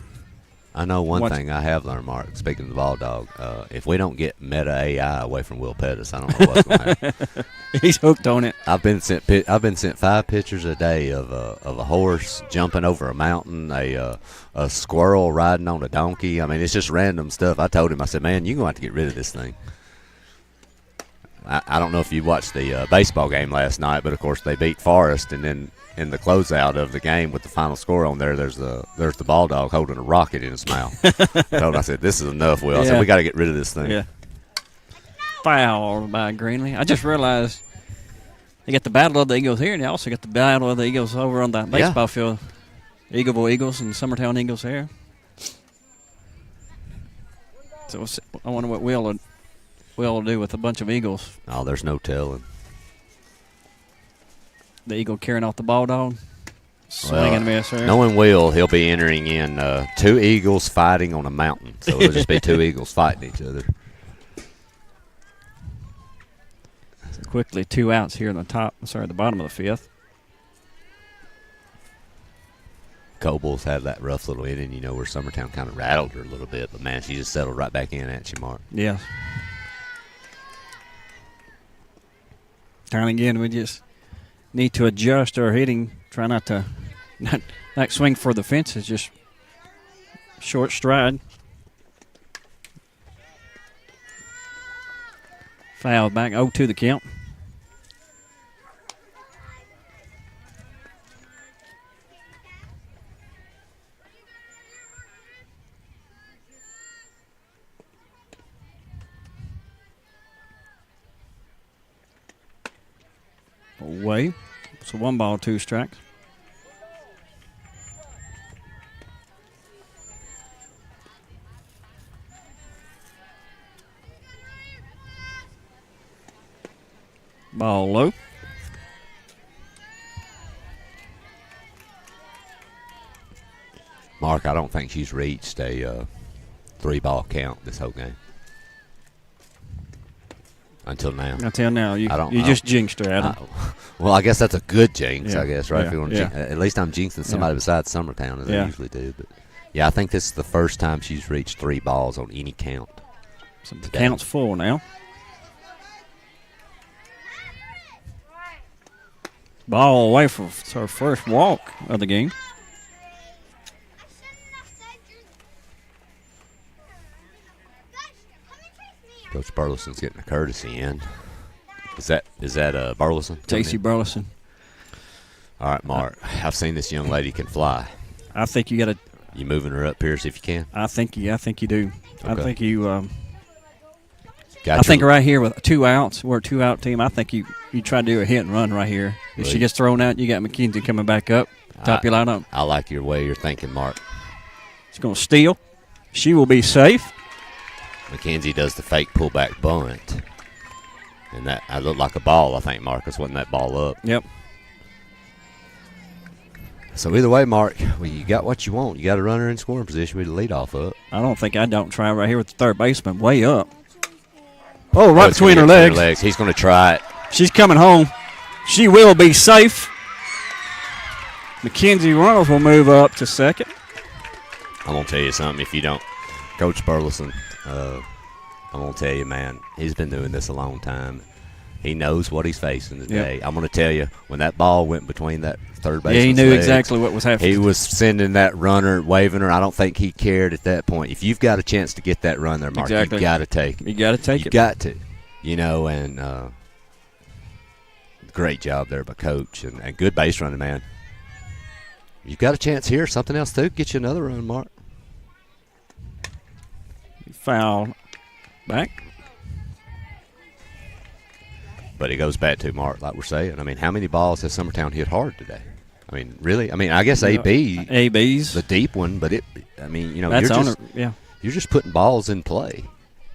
I know one thing I have learned, Mark, speaking of the Ball Dog, if we don't get Meta AI away from Will Pettis, I don't know what's going to happen. He's hooked on it. I've been sent 5 pictures a day of a horse jumping over a mountain, a squirrel riding on a donkey. I mean, it's just random stuff. I told him, I said, man, you're going to have to get rid of this thing. I don't know if you watched the baseball game last night, but of course they beat Forest, and then in the closeout of the game with the final score on there, there's the Ball Dog holding a rocket in his mouth. I said, this is enough, Will. I said, we got to get rid of this thing. Yeah. Foul by Greenlee. I just realized they got the Battle of the Eagles here, and they also got the Battle of the Eagles over on the baseball field. Eagleville Eagles and Summertown Eagles here. So I wonder what Will will do with a bunch of Eagles. Oh, there's no telling. The Eagle carrying off the Ball Dog. Swing and miss there. Knowing Will, he'll be entering in 2 Eagles fighting on a mountain. So it'll just be 2 Eagles fighting each other. So quickly, 2 outs here in the bottom of the fifth. Cobles had that rough little inning, where Summertown kind of rattled her a little bit. But, man, she just settled right back in at you, Mark. Yes. Time again, we just need to adjust our hitting. Try not to not swing for the fences, just short stride. Foul back, 0-2 the count. Away. So 1 ball, 2 strikes. Ball low. Mark, I don't think she's reached a 3-ball count this whole game. Until now. You just jinxed her, Adam. Well, I guess that's a good jinx, Yeah. I guess, right? Yeah. If you want to at least I'm jinxing somebody besides Summertown, as I usually do. But yeah, I think this is the first time she's reached 3 balls on any count. So the count's full now. Ball away for her first walk of the game. Coach Burleson's getting a courtesy in. Is that Burleson? J.C. Burleson. All right, Mark. I've seen this young lady can fly. I think you got to. You moving her up here, see if you can. I think you do. Okay. I think you. I think right here with 2 outs, we're a 2-out team. I think you try to do a hit and run right here. If she gets thrown out, you got McKenzie coming back up, top your lineup. I like your way you're thinking, Mark. She's going to steal. She will be safe. McKenzie does the fake pullback bunt. And that I looked like a ball, I think, Marcus. Wasn't that ball up? Yep. So either way, Mark, well, you got what you want. You got a runner in scoring position with the leadoff up. I don't try right here with the third baseman way up. Oh, right between her legs. He's going to try it. She's coming home. She will be safe. McKenzie Runnels will move up to second. I'm going to tell you something. If you don't, Coach Burleson, I'm going to tell you, man, he's been doing this a long time. He knows what he's facing today. Yep. I'm going to tell you, when that ball went between that third baseman's he knew legs, exactly what was happening. He was sending that runner, waving her. I don't think he cared at that point. If you've got a chance to get that run there, Mark, you've got to take it. You got to take it. You got to. You know, and great job there by Coach. And good base running, man. You've got a chance here. Something else, too. Get you another run, Mark. Foul back. But it goes back to, Mark, like we're saying. I mean, how many balls has Summertown hit hard today? I mean, really? I mean, I guess AB's the deep one, but you're just putting balls in play,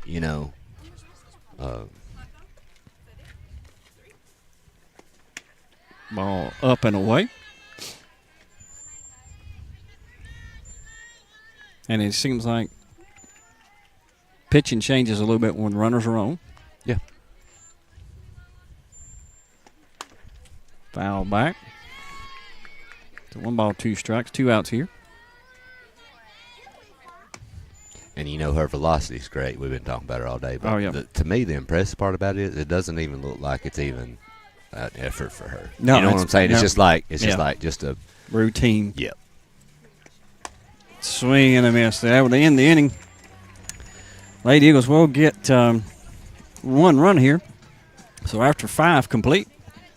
you know. Ball up and away. And it seems like pitching changes a little bit when runners are on. Yeah. Foul back. So 1 ball, 2 strikes, 2 outs here. And you know her velocity is great. We've been talking about her all day. But to me, the impressive part about it is it doesn't even look like it's even an effort for her. No, you know what I'm saying? It's just like just a routine. Yep. Swing and a miss. That would end the inning. Lady Eagles will get 1 run here. So after 5 complete,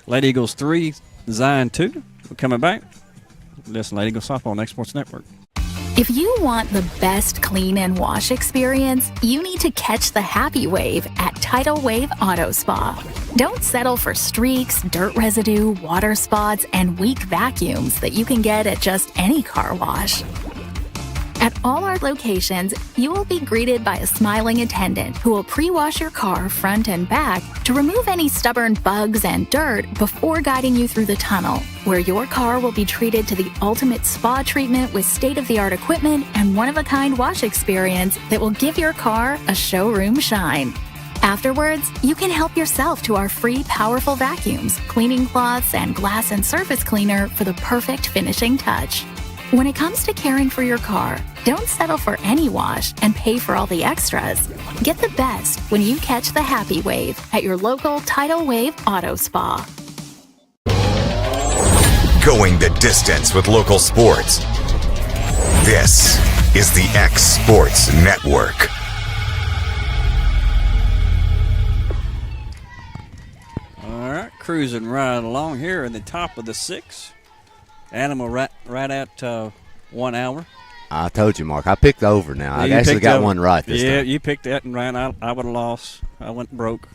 Lady Eagles 3, Zion 2. We're coming back. Listen, Lady Eagles Softball, Next Sports Network. If you want the best clean and wash experience, you need to catch the happy wave at Tidal Wave Auto Spa. Don't settle for streaks, dirt residue, water spots, and weak vacuums that you can get at just any car wash. At all our locations, you will be greeted by a smiling attendant who will pre-wash your car front and back to remove any stubborn bugs and dirt before guiding you through the tunnel, where your car will be treated to the ultimate spa treatment with state-of-the-art equipment and one-of-a-kind wash experience that will give your car a showroom shine. Afterwards, you can help yourself to our free powerful vacuums, cleaning cloths, and glass and surface cleaner for the perfect finishing touch. When it comes to caring for your car, don't settle for any wash and pay for all the extras. Get the best when you catch the happy wave at your local Tidal Wave Auto Spa. Going the distance with local sports. This is the X Sports Network. All right, cruising right along here in the top of the 6th. Animal right at 1 hour. I told you, Mark. I picked over now. I actually got one right this time. Yeah, you picked that and ran. I would have lost. I went broke.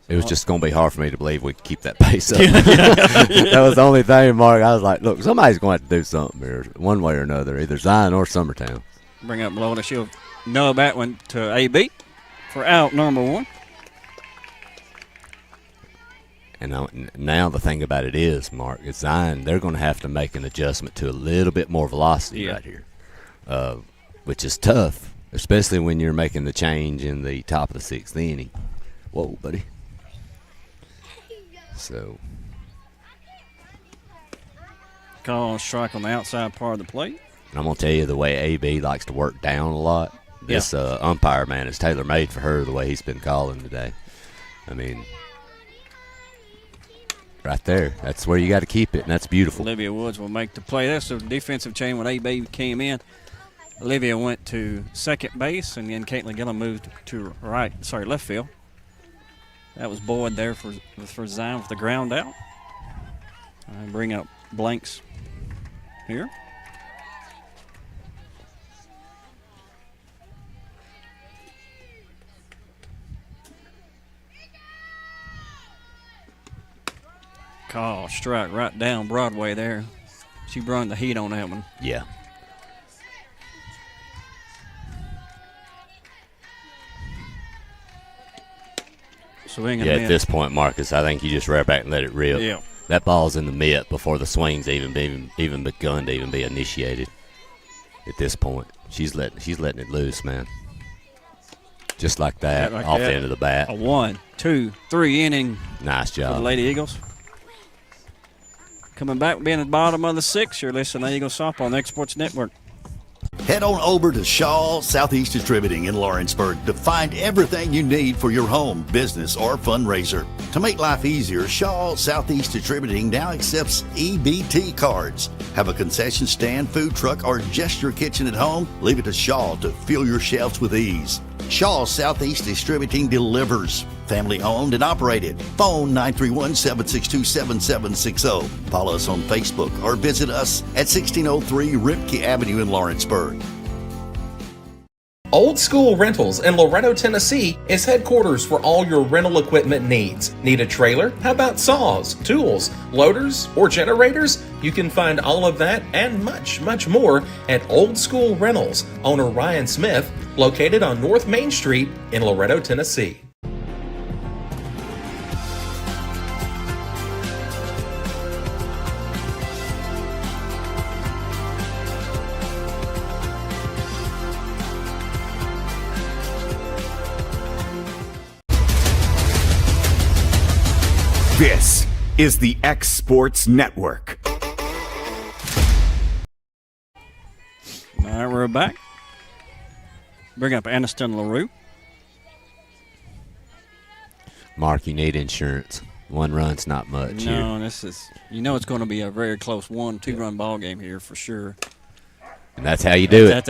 It was just going to be hard for me to believe we could keep that pace up. That was the only thing, Mark. I was like, look, somebody's going to have to do something here, one way or another, either Zion or Summertown. Bring up Lola. She'll know that one to AB for out number 1. And now the thing about it is, Mark, is Zion, they're going to have to make an adjustment to a little bit more velocity right here, which is tough, especially when you're making the change in the top of the 6th inning. Whoa, buddy. So. Call on strike on the outside part of the plate. And I'm going to tell you the way AB likes to work down a lot. This umpire, man, is tailor-made for her the way he's been calling today. I mean, right there. That's where you got to keep it, and that's beautiful. Olivia Woods will make the play. That's the defensive chain when AB came in. Olivia went to second base, and then Caitlin Gillum moved to left field. That was Boyd there for Zion with the ground out. Bring up blanks here. Call, strike right down Broadway there. She brought the heat on that one. Yeah. Swing yeah, at this point, Marcus, I think you just rear back and let it rip. Yeah. That ball's in the mitt before the swing's even begun to even be initiated. At this point, she's letting it loose, man. Just like that, like off that. the end of the bat. A 1, 2, 3 inning. Nice job. For the Lady Eagles. Coming back, being at the bottom of the 6th, you're listening to Eagle Softball on the X Sports Network. Head on over to Shaw Southeast Distributing in Lawrenceburg to find everything you need for your home, business, or fundraiser. To make life easier, Shaw Southeast Distributing now accepts EBT cards. Have a concession stand, food truck, or just your kitchen at home? Leave it to Shaw to fill your shelves with ease. Shaw Southeast Distributing delivers. Family owned and operated. Phone 931-762-7760. Follow us on Facebook or visit us at 1603 Ripke Avenue in Lawrenceburg. Old School Rentals in Loretto, Tennessee is headquarters for all your rental equipment needs. Need a trailer? How about saws, tools, loaders, or generators? You can find all of that and much, much more at Old School Rentals. Owner Ryan Smith, located on North Main Street in Loretto, Tennessee. This is the X Sports Network. All right, we're back. Bring up Aniston LaRue. Mark, you need insurance. One run's not much here. No, this is, it's going to be a very close 1-2 run ball game here for sure. And that's how you do it.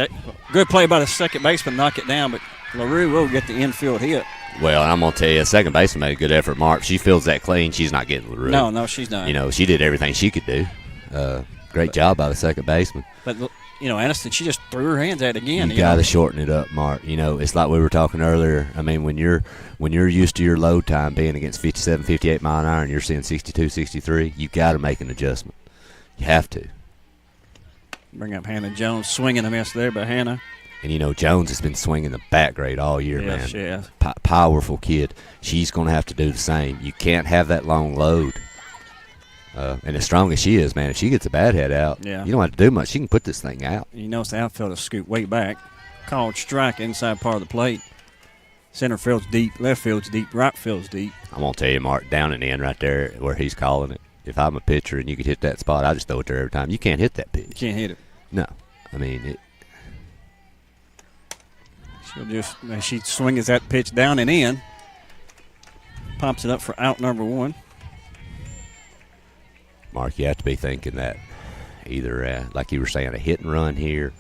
Good play by the second baseman, knock it down, but LaRue will get the infield hit. Well, I'm going to tell you, second baseman made a good effort, Mark. She feels that clean. She's not getting LaRue. No, she's not. She did everything she could do. Great job by the second baseman. But, Aniston, she just threw her hands at it again. You got to shorten it up, Mark. It's like we were talking earlier. I mean, when you're used to your load time being against 57, 58 mile an hour and you're seeing 62, 63, you got to make an adjustment. You have to. Bring up Hannah Jones, swinging a miss there by Hannah. And, Jones has been swinging the bat grade all year, man. She has. Powerful kid. She's going to have to do the same. You can't have that long load. And as strong as she is, man, if she gets a bat head out, you don't have to do much. She can put this thing out. It's the outfielder scoot way back. Called strike inside part of the plate. Center field's deep, left field's deep, right field's deep. I'm going to tell you, Mark, down and in right there where he's calling it. If I'm a pitcher and you could hit that spot, I just throw it there every time. You can't hit that pitch. You can't hit it. No. I mean, she swings that pitch down and in. Pops it up for out number 1. Mark, you have to be thinking that either, like you were saying, a hit and run here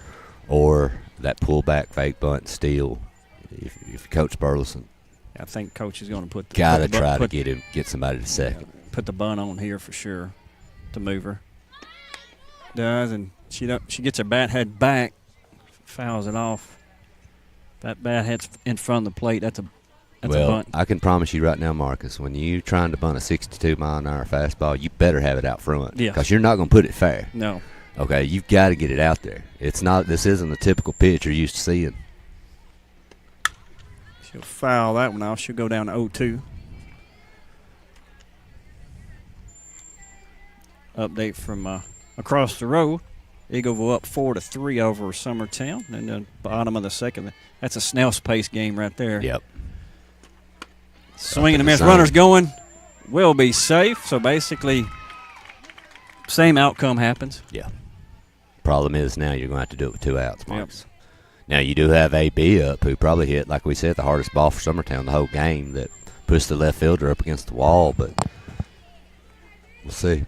or that pullback fake bunt steal. If Coach Burleson. I think Coach is going to put got to try to get somebody to second. Put the bunt on here for sure to move her. Does, and she gets her bat head back, fouls it off. That bat head's in front of the plate. That's a bunt. I can promise you right now, Marcus, when you're trying to bunt a 62 mile an hour fastball, you better have it out front. Yeah. Because you're not going to put it fair. No. Okay, you've got to get it out there. This isn't the typical pitch you're used to seeing. She'll foul that one off. She'll go down to 0-2. Update from across the road. Eagleville up 4-3 over Summertown. And the bottom of the second. That's a snail's pace game right there. Yep. Swing and a miss. Runners going. Will be safe. So basically, same outcome happens. Yeah. Problem is now you're going to have to do it with 2 outs, Marcus. Yep. Now you do have AB up who probably hit, like we said, the hardest ball for Summertown the whole game that pushed the left fielder up against the wall, but we'll see.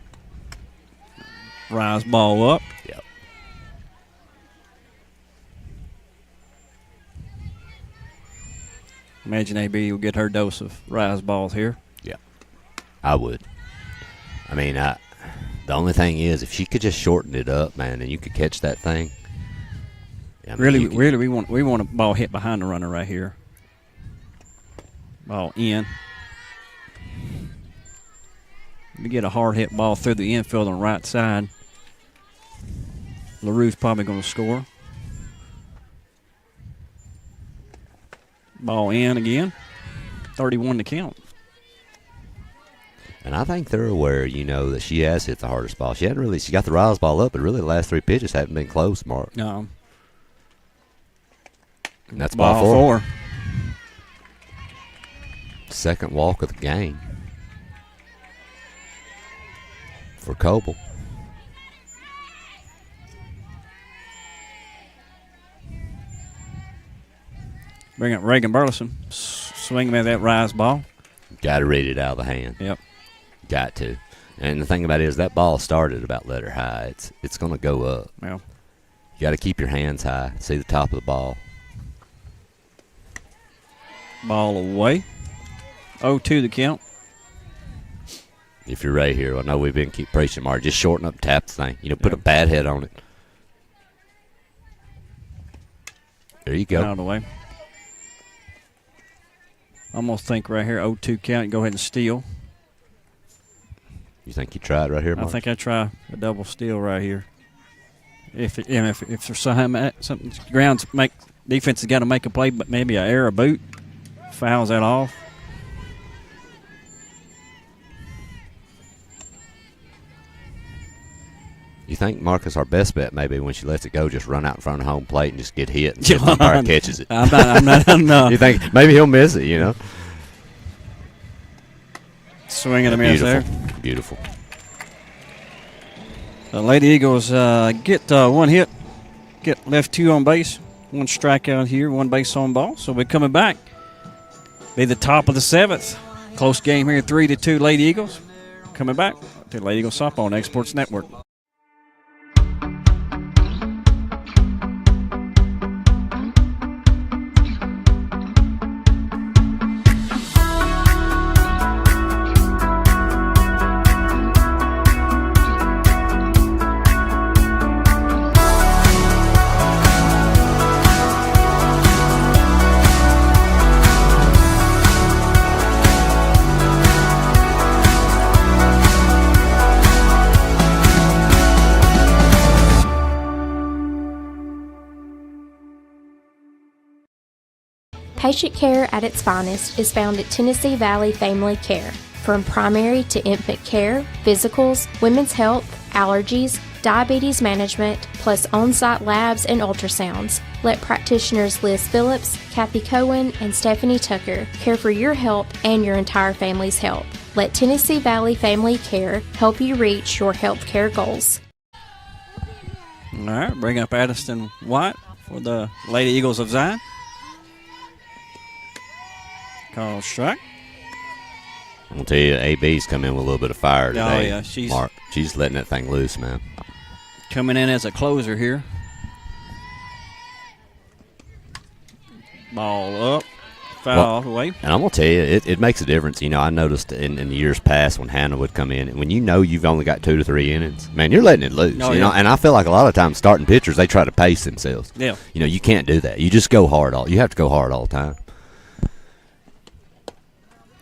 Rise ball up. Yep. Imagine AB will get her dose of rise balls here. Yeah, I would. I mean, the only thing is, if she could just shorten it up, man, and you could catch that thing. I mean, Really, we want a ball hit behind the runner right here. Ball in. We get a hard hit ball through the infield on the right side. LaRue's probably going to score. Ball in again. 31 to count. And I think they're aware, that she has hit the hardest ball. She got the rise ball up, but really the last 3 pitches haven't been close, Mark. No. And that's ball four. Second walk of the game for Coble. Bring up Reagan Burleson. Swing him at that rise ball. Got to read it out of the hand. Yep. Got to. And the thing about it is that ball started about letter high. It's going to go up. Well, you got to keep your hands high. See the top of the ball. Ball away. 0-2 the count. If you're right here, I know we've been keep preaching, Mark. Just shorten up, tap the thing. Put a bad head on it. There you go. Out of the way. Almost think right here, 0-2 count. Go ahead and steal. You think you try it right here, Mark? I think I try a double steal right here. If there's something grounds make defense has got to make a play, but maybe an error boot fouls that off. You think, Marcus, our best bet maybe when she lets it go, just run out in front of home plate and just get hit and the umpire catches it? I'm not. You think maybe he'll miss it, Swing and a miss there. Beautiful. The Lady Eagles get one hit, get left 2 on base, 1 strikeout here, 1 base on ball. So we're coming back. Be the top of the 7th. Close game here, 3-2 Lady Eagles. Coming back to Lady Eagles Softball on X Sports Network. Patient care at its finest is found at Tennessee Valley Family Care. From primary to infant care, physicals, women's health, allergies, diabetes management, plus on-site labs and ultrasounds. Let practitioners Liz Phillips, Kathy Cohen, and Stephanie Tucker care for your health and your entire family's health. Let Tennessee Valley Family Care help you reach your health care goals. All right, bring up Addison White for the Lady Eagles of Zion. Call strike. I'm going to tell you, AB's come in with a little bit of fire today. Oh, yeah. Mark, she's letting that thing loose, man. Coming in as a closer here. Ball up. Foul away. And I'm going to tell you, it makes a difference. I noticed in the years past when Hannah would come in, and when you've only got 2 to 3 innings, man, you're letting it loose. Yeah. And I feel like a lot of times starting pitchers, they try to pace themselves. Yeah. You can't do that. You just go hard you have to go hard all the time.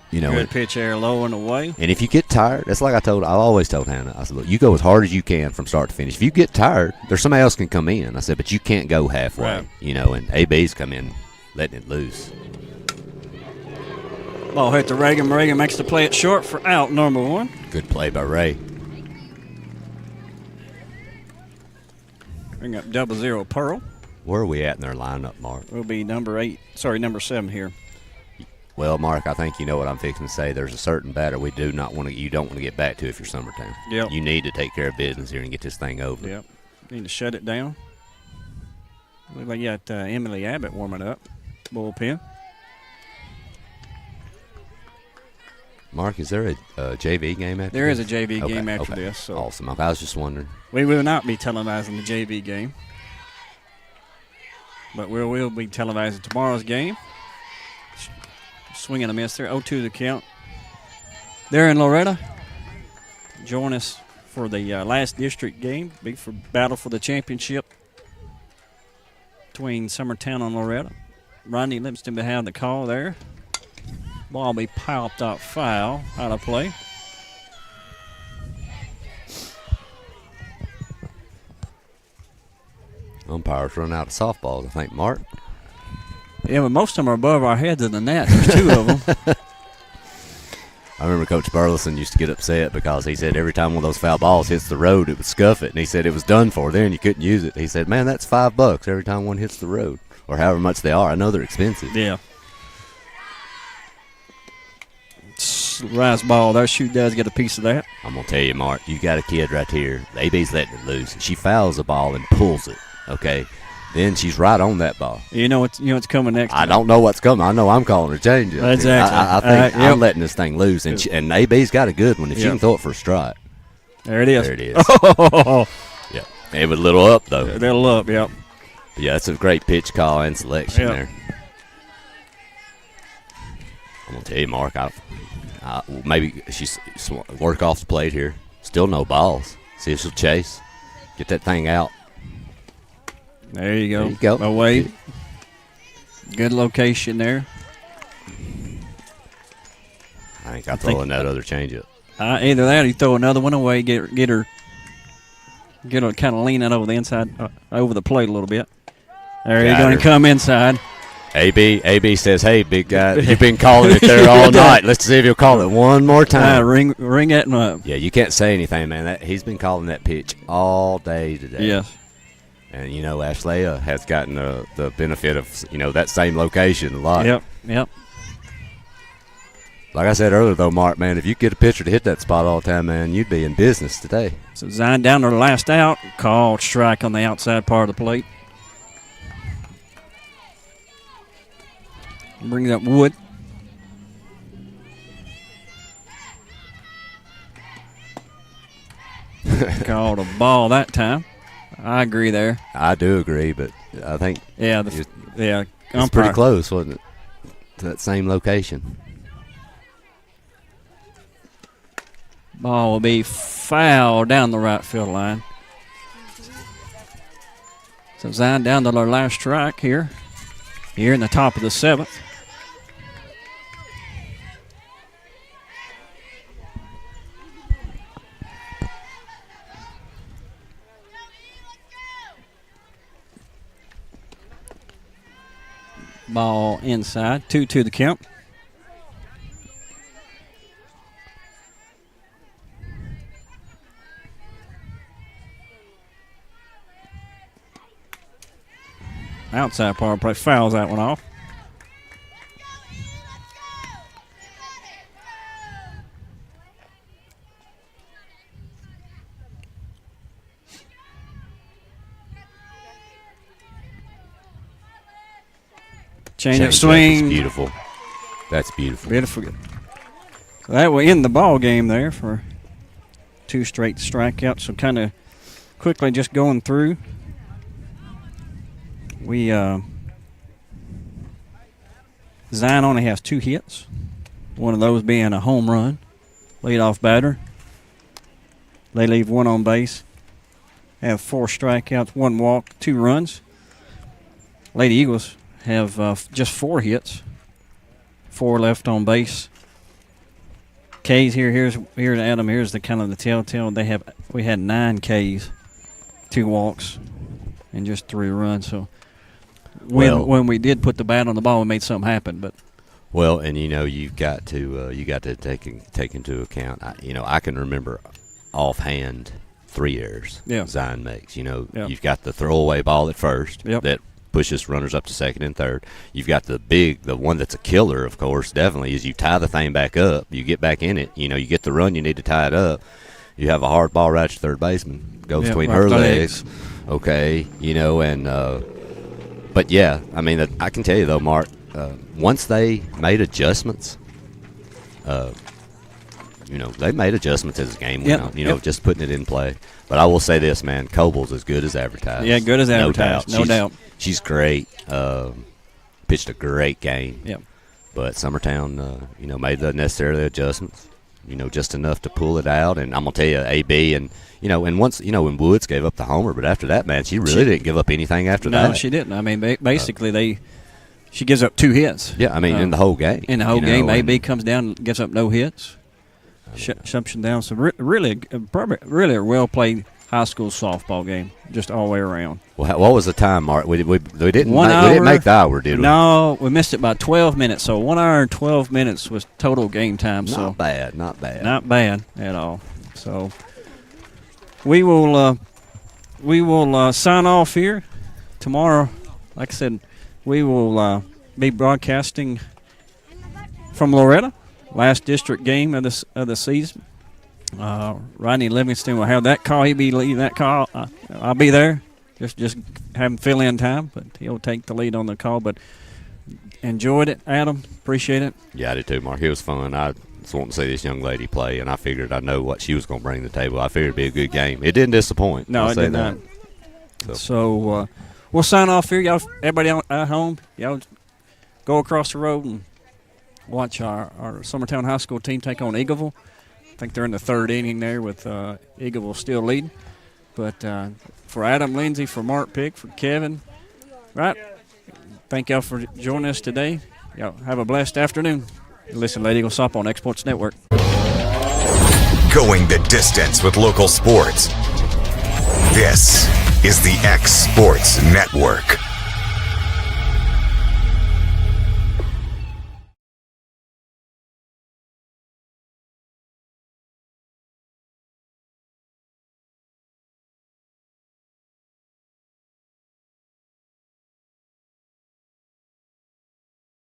Good pitch there, low and away. And if you get tired, that's like I always told Hannah, I said, look, you go as hard as you can from start to finish. If you get tired, there's somebody else can come in. I said, but you can't go halfway, right. And AB's come in letting it loose. Ball hit to Reagan. Reagan makes the play at short for out number 1. Good play by Ray. Bring up 00 Pearl. Where are we at in their lineup, Mark? We'll be number 7 here. Well, Mark, I think you know what I'm fixing to say. There's a certain batter you don't want to get back to if you're Summertown. Yep. You need to take care of business here and get this thing over. Yep. Need to shut it down. Looks like you got Emily Abbott warming up. Bullpen. Mark, is there a JV game after There this? is a JV game after this. So awesome. I was just wondering. We will not be televising the JV game. But we will be televising tomorrow's game. Swing and a miss there. 0-2 the count. There in Loretta. Join us for the last district game. Big for battle for the championship between Summertown and Loretta. Rodney Livingston behind the call there. Ball be popped up foul out of play. Umpires run out of softballs, I think, Mark. Yeah, but most of them are above our heads in the net. There's 2 of them. I remember Coach Burleson used to get upset because he said every time one of those foul balls hits the road, it would scuff it. And he said it was done for then. You couldn't use it. He said, man, that's $5 every time one hits the road, or however much they are. I know they're expensive. Yeah. Rise ball there. Shoot does get a piece of that. I'm going to tell you, Mark, you got a kid right here. The AB's letting it loose. She fouls the ball and pulls it, okay? Then she's right on that ball. You know what's coming next. I don't know what's coming. I know I'm calling her change it. Exactly. I think I'm letting this thing loose, and AB's got a good one. If she can throw it for a strike. There it is. There it is. Yeah. It was a little up, though. A little up, yep. But yeah, that's a great pitch call and selection there. I'm going to tell you, Mark, maybe she's work off the plate here. Still no balls. See if she'll chase. Get that thing out. There you go. There you go. Away. Good location there. I think I'm throwing that other changeup. Either that or you throw another one away, get her kind of leaning over the inside, over the plate a little bit. There you're going to come inside. AB says, hey, big guy, you've been calling it there all night. Let's see if you'll call it one more time. Ring that one up. Yeah, you can't say anything, man. He's been calling that pitch all day today. Yes. And, Ashley has gotten the benefit of, that same location a lot. Yep. Like I said earlier, though, Mark, man, if you get a pitcher to hit that spot all the time, man, you'd be in business today. So Zion down to the last out. Called strike on the outside part of the plate. Brings up Wood. Called a ball that time. I agree there. I do agree, but I think it's pretty close, wasn't it, to that same location. Ball will be fouled down the right field line. So Zion down to their last strike here in the top of the 7th. Ball inside, 2-2 the count. Outside power play fouls that one off. Change of swing. Beautiful. That's beautiful. Beautiful. So that will end the ball game there for 2 straight strikeouts. So kind of quickly just going through. Zion only has 2 hits. One of those being a home run. Leadoff batter. They leave 1 on base. Have 4 strikeouts, 1 walk, 2 runs. Lady Eagles have just 4 hits, 4 left on base. K's here's Adam. Here's the kind of the telltale. We had 9 K's, 2 walks, and just 3 runs. So when we did put the bat on the ball, we made something happen. But and you've got to take into account. I can remember offhand 3 errors Zion makes. You've got the throwaway ball at first that pushes runners up to second and third. You've got the one that's a killer, of course, definitely, is you tie the thing back up. You get back in it. You get the run, you need to tie it up. You have a hard ball right to third baseman. Goes between her legs. Okay, but yeah, I mean, I can tell you, though, Mark, once they made adjustments, they made adjustments as the game went on, just putting it in play. But I will say this, man, Coble's as good as advertised. Yeah, good as advertised, no doubt. She's great. Pitched a great game. Yep. But Summertown, made the necessary adjustments, just enough to pull it out. And I'm going to tell you, AB and, and once, when Woods gave up the homer, but after that, man, she really didn't give up anything after that. No, she didn't. I mean, basically she gives up 2 hits. Yeah, I mean, in the whole game. In the whole game, AB comes down and gives up no hits. Shuts them down. So really a well-played high school softball game, just all the way around. Well, what was the time, Mark? We didn't make the hour, did we? No, we missed it by 12 minutes. So 1 hour and 12 minutes was total game time. Not bad. Not bad at all. So we will sign off here tomorrow. Like I said, we will be broadcasting from Loretta, last district game of the season. Rodney Livingston will have that call. He'll be leading that call. I'll be there. Just have him fill in time, but he'll take the lead on the call. But enjoyed it, Adam. Appreciate it. Yeah, I did too, Mark. It was fun. I just wanted to see this young lady play, and I figured I know what she was going to bring to the table. I figured it'd be a good game. It didn't disappoint. No, it did not. So we'll sign off here. Y'all, everybody at home, y'all go across the road and watch our Summertown High School team take on Eagleville. I think they're in the 3rd inning there with Eagleville still leading. But for Adam Lindsay, for Mark Pick, for Kevin, right, thank y'all for joining us today. Y'all have a blessed afternoon. Listen to Lady Eagle Softball on X-Sports Network. Going the distance with local sports. This is the X Sports Network.